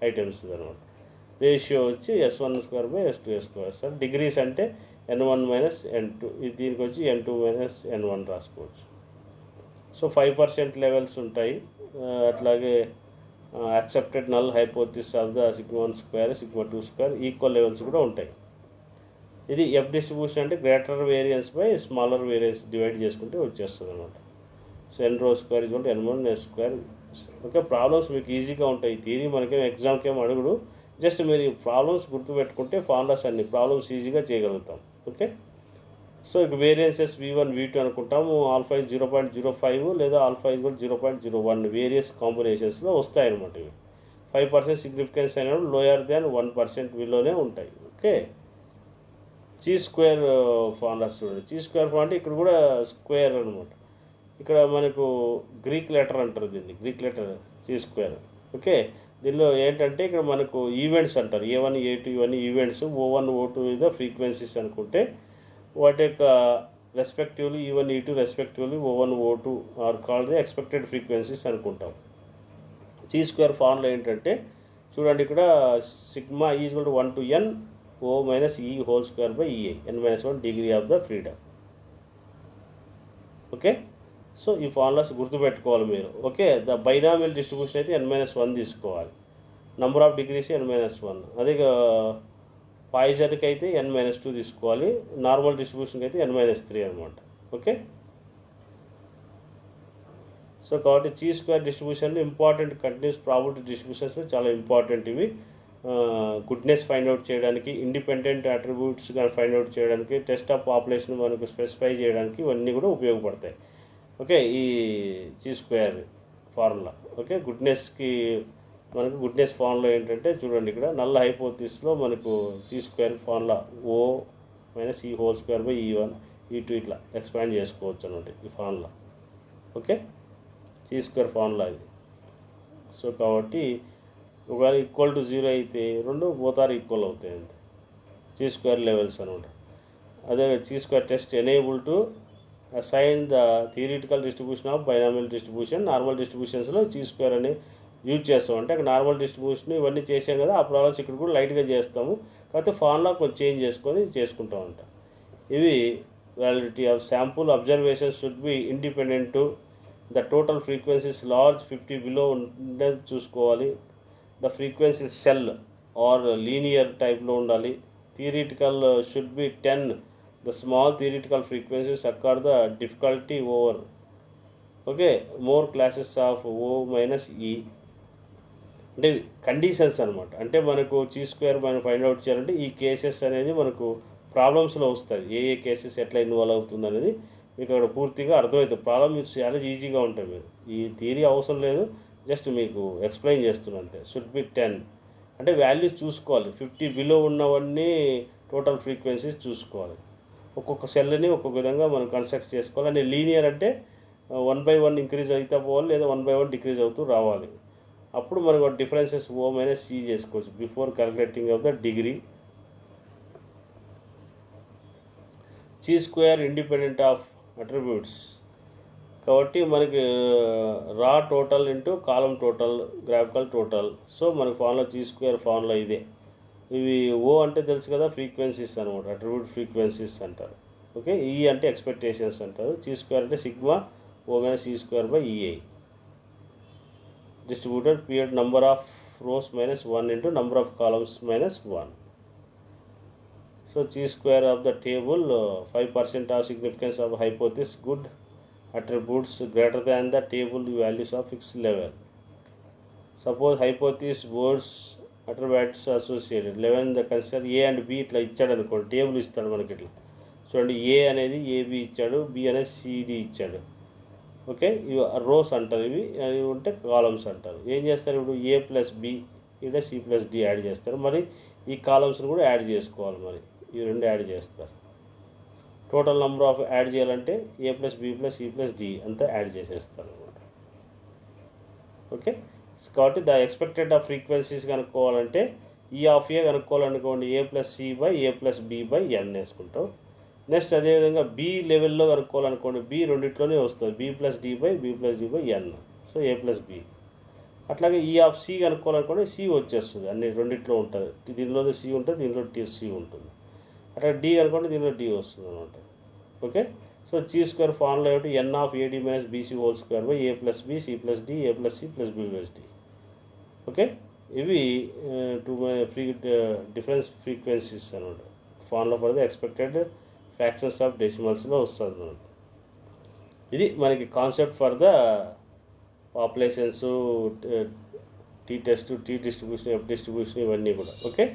ఐటమ్స్ అనమాట. రేషియో వచ్చి s1 square by s2 square. Sir degrees అంటే n1 మైనస్ n2, ఇది దీనికి వచ్చి n2 మైనస్ n1 రాసుకోవచ్చు. సో 5% లెవెల్స్ ఉంటాయి. అట్లాగే accepted null hypothesis of the sigma 1 square sigma 2 square equal levels కూడా ఉంటాయి. ఇది ఎఫ్ డిస్ట్రిబ్యూషన్ అంటే greater variance by smaller variance divide చేసుకుంటే వచ్చేస్తుంది అనమాట. సో n రో square is n1 s square. Okay, problems మీకు ఈజీగా ఉంటాయి. థియరీ మనకేం ఎగ్జామ్కి ఏం అడుగుడు, జస్ట్ మీరు ప్రాబ్లమ్స్ గుర్తుపెట్టుకుంటే ఫార్ములాస్ అన్ని ప్రాబ్లమ్స్ ఈజీగా చేయగలుగుతాం. ఓకే, సో ఇక వేరియన్సెస్ v1 v2 అనుకుంటాము. ఆల్ఫా ఇస్ 0.05 లేదా ఆల్ఫా ఇస్ 0.01 వేరియస్ కాంబినేషన్స్లో వస్తాయన్నమాట ఇవి. 5% సిగ్నిఫికెన్స్ అయినప్పుడు లోయర్ దాన్ 1% విలువనే ఉంటాయి. ఓకే, చీ స్క్వేర్ ఫార్ములా చూడండి. చీ స్క్వేర్ ఫార్ములా అంటే ఇక్కడ కూడా స్క్వేర్ అనమాట. ఇక్కడ మనకు గ్రీక్ లెటర్ అంటారు దీన్ని, గ్రీక్ లెటర్ చీ స్క్వేర్. ఓకే, దీనిలో ఏంటంటే ఇక్కడ మనకు ఈవెంట్స్ అంటారు, A1 A2 ఇవన్నీ ఈవెంట్స్. O1 O2 ఇదో ఫ్రీక్వెన్సీస్ అనుకుంటే వాటి యొక్క respectively E1 E2 respectively O1 O2 are called the expected frequencies అనుకుంటాం. చీ స్క్వేర్ ఫార్ములా ఏంటంటే చూడండి, ఇక్కడ sigma equal to 1 to n O minus E whole square by EI, n-1 degree of the freedom. Okay, so ఈ formulas గుర్తుపెట్టుకోవాలి మీరు. Okay, the binomial distribution అయితే n-1 తీసుకోవాలి, number of degrees n-1. అదే పాయిజన్కి అయితే n-2 తీసుకోవాలి, నార్మల్ డిస్ట్రిబ్యూషన్కి అయితే n-3 అనమాట. ఓకే, సో కాబట్టి చీ స్క్వేర్ డిస్ట్రిబ్యూషన్లో ఇంపార్టెంట్ కంటిన్యూస్ ప్రాబిలిటీ డిస్ట్రిబ్యూషన్స్లో చాలా ఇంపార్టెంట్ ఇవి. గుడ్నెస్ ఫైండ్ అవుట్ చేయడానికి, ఇండిపెండెంట్ అట్రిబ్యూట్స్ కానీ ఫైండ్ అవుట్ చేయడానికి, టెస్ట్ ఆఫ్ పాపులేషన్ మనకు స్పెసిఫై చేయడానికి ఇవన్నీ కూడా ఉపయోగపడతాయి. ఓకే, ఈ చీ స్క్వేర్ ఫార్ములా. ఓకే, గుడ్నెస్కి మనకు గుడ్నెస్ ఫార్ములా ఏంటంటే చూడండి, ఇక్కడ నల్ల హైపోథిసిస్లో మనకు చీ square formula O minus E whole square by E1 E2 ఇట్లా ఎక్స్పాండ్ చేసుకోవచ్చు అనమాట ఈ ఫార్ములా. ఓకే, చీ స్క్వేర్ ఫార్ములా ఇది. సో కాబట్టి ఒకవేళ ఈక్వల్ టు 0 అయితే రెండు పోతారు ఈక్వల్ అవుతాయి అంతే, చీ స్క్వేర్ లెవెల్స్ అనమాట. అదే chi square test enable to assign the theoretical distribution of binomial distribution. Normal డిస్ట్రిబ్యూషన్స్లో చీ స్క్వేర్ అని యూజ్ చేస్తాం. అంటే అక్కడ నార్మల్ డిస్ట్రిబ్యూషన్ ఇవన్నీ చేసాం కదా, ఆ ప్రాబ్లమ్స్ ఇక్కడ కూడా లైట్గా చేస్తాము, కాకపోతే ఫార్ములా కొంచెం చేంజ్ చేసుకొని చేసుకుంటాం అంట. ఇవి validity of sample observations should be independent to the total frequencies large 50 below ఉండేది చూసుకోవాలి. The frequency shall or linear టైప్లో ఉండాలి. Theoretical should be 10. The small theoretical frequencies occur the difficulty over. Okay, more classes of O minus E అంటే conditions అనమాట. అంటే మనకు చీ square మనం ఫైండ్ అవుట్ చేయాలంటే ఈ కేసెస్ అనేది మనకు ప్రాబ్లమ్స్లో వస్తుంది, ఏ ఏ కేసెస్ ఎట్లా ఇన్వాల్వ్ అవుతుంది అనేది మీకు అక్కడ పూర్తిగా అర్థమవుతుంది. ప్రాబ్లమ్ చాలా ఈజీగా ఉంటుంది, మీరు ఈ థియరీ అవసరం లేదు, జస్ట్ మీకు ఎక్స్ప్లెయిన్ చేస్తున్నాను అంతే. షుడ్ బి 10 అంటే వాల్యూస్ చూసుకోవాలి, 50 బిలో ఉన్నవన్నీ టోటల్ ఫ్రీక్వెన్సీస్ చూసుకోవాలి. ఒక్కొక్క సెల్ని ఒక్కొక్క విధంగా మనం కన్స్ట్రక్ట్ చేసుకోవాలి. అంటే లీనియర్ అంటే 1 by 1 ఇంక్రీజ్ అవుతా పోవాలి, లేదా 1 by 1 డిక్రీజ్ అవుతూ రావాలి. అప్పుడు మనకు డిఫరెన్సెస్ O minus E చేసుకోవచ్చు before calculating of the degree. చీ స్క్వేర్ ఇండిపెండెంట్ ఆఫ్ అట్రిబ్యూట్స్ కాబట్టి మనకి రా టోటల్ ఇంటూ కాలం టోటల్ గ్రాఫికల్ టోటల్. సో మనకి ఫార్ములా చీ స్క్వేర్ ఫార్ములా ఇదే. ఇవి O అంటే తెలుసు కదా, ఫ్రీక్వెన్సీస్ అనమాట, అట్రిబ్యూట్ ఫ్రీక్వెన్సీస్ అంటారు. ఓకే, E అంటే ఎక్స్పెక్టేషన్స్ అంటారు. చీ స్క్వేర్ అంటే sigma O minus E square by EI. Distributed period number of rows minus 1 into number of columns minus 1. So chi square of the table 5% of significance of hypothesis good attributes greater than the table values of fixed level. Suppose hypothesis words attributes associated 11 the consider A and B ఇట్లా ఇచ్చాడు అనుకోండి, table ఇస్తాడు మనకి ఇట్లా చూడండి. A అనేది AB ఇచ్చాడు, B అనేది CD ఇచ్చాడు. ఓకే, ఇవి రోస్ అంటారు, ఇవి ఉంటే కాలమ్స్ అంటారు. ఏం చేస్తారు ఇప్పుడు A plus B ఇక్కడ C plus D యాడ్ చేస్తారు. మరి ఈ కాలమ్స్ని కూడా యాడ్ చేసుకోవాలి, మరి ఈ రెండు యాడ్ చేస్తారు. టోటల్ నెంబర్ ఆఫ్ యాడ్ చేయాలంటే A plus B plus C plus D అంతా యాడ్ చేసేస్తారు అనమాట. ఓకే, కాబట్టి ద ఎక్స్పెక్టెడ్ ఆఫ్ ఫ్రీక్వెన్సీస్ కనుక్కోవాలంటే E of A కనుక్కోవాలనుకోండి A plus C by A plus B by N వేసుకుంటాం. నెక్స్ట్ అదేవిధంగా B లెవెల్లో కనుక్కోవాలనుకోండి, B రెండిట్లోనే వస్తుంది, B plus D by B plus D by N. So A plus B. అట్లాగే E of C కనుక్కోవాలనుకోండి, C వచ్చేస్తుంది, అన్ని రెండిట్లో ఉంటుంది. దీనిలోనే C ఉంటుంది, దీనిలో C ఉంటుంది. అట్లా D అనుకోండి, దీనిలో D వస్తుంది అనమాట. ఓకే, సో చీ స్క్వేర్ ఫార్ములా ఏమిటి, N of AD minus BC whole square by A plus B C plus D A plus C plus B plus D. Okay, ఇవి డిఫరెన్స్ ఫ్రీక్వెన్సీస్ అనమాట. Formula for the expected fractions of డెసిమల్స్లో వస్తుంది అనమాట. ఇది మనకి concept for the populations, T test, T distribution, F distribution ఇవన్నీ కూడా. Okay,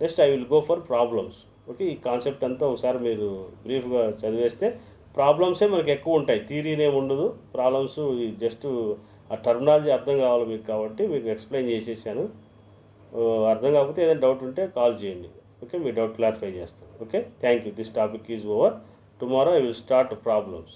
next I will go for problems. Okay, ఈ కాన్సెప్ట్ అంతా ఒకసారి మీరు బ్రీఫ్గా చదివేస్తే ప్రాబ్లమ్సే మనకి ఎక్కువ ఉంటాయి, థియరీనే ఉండదు. ప్రాబ్లమ్స్ జస్ట్ ఆ టర్మినాలజీ అర్థం కావాలి మీకు, కాబట్టి మీకు ఎక్స్ప్లెయిన్ చేసేసాను. అర్థం కాకపోతే ఏదైనా డౌట్ ఉంటే కాల్ చేయండి. ఓకే, మీ డౌట్ క్లారిఫై చేస్తాను. Okay, thank you. This topic is over. Tomorrow I will start problems.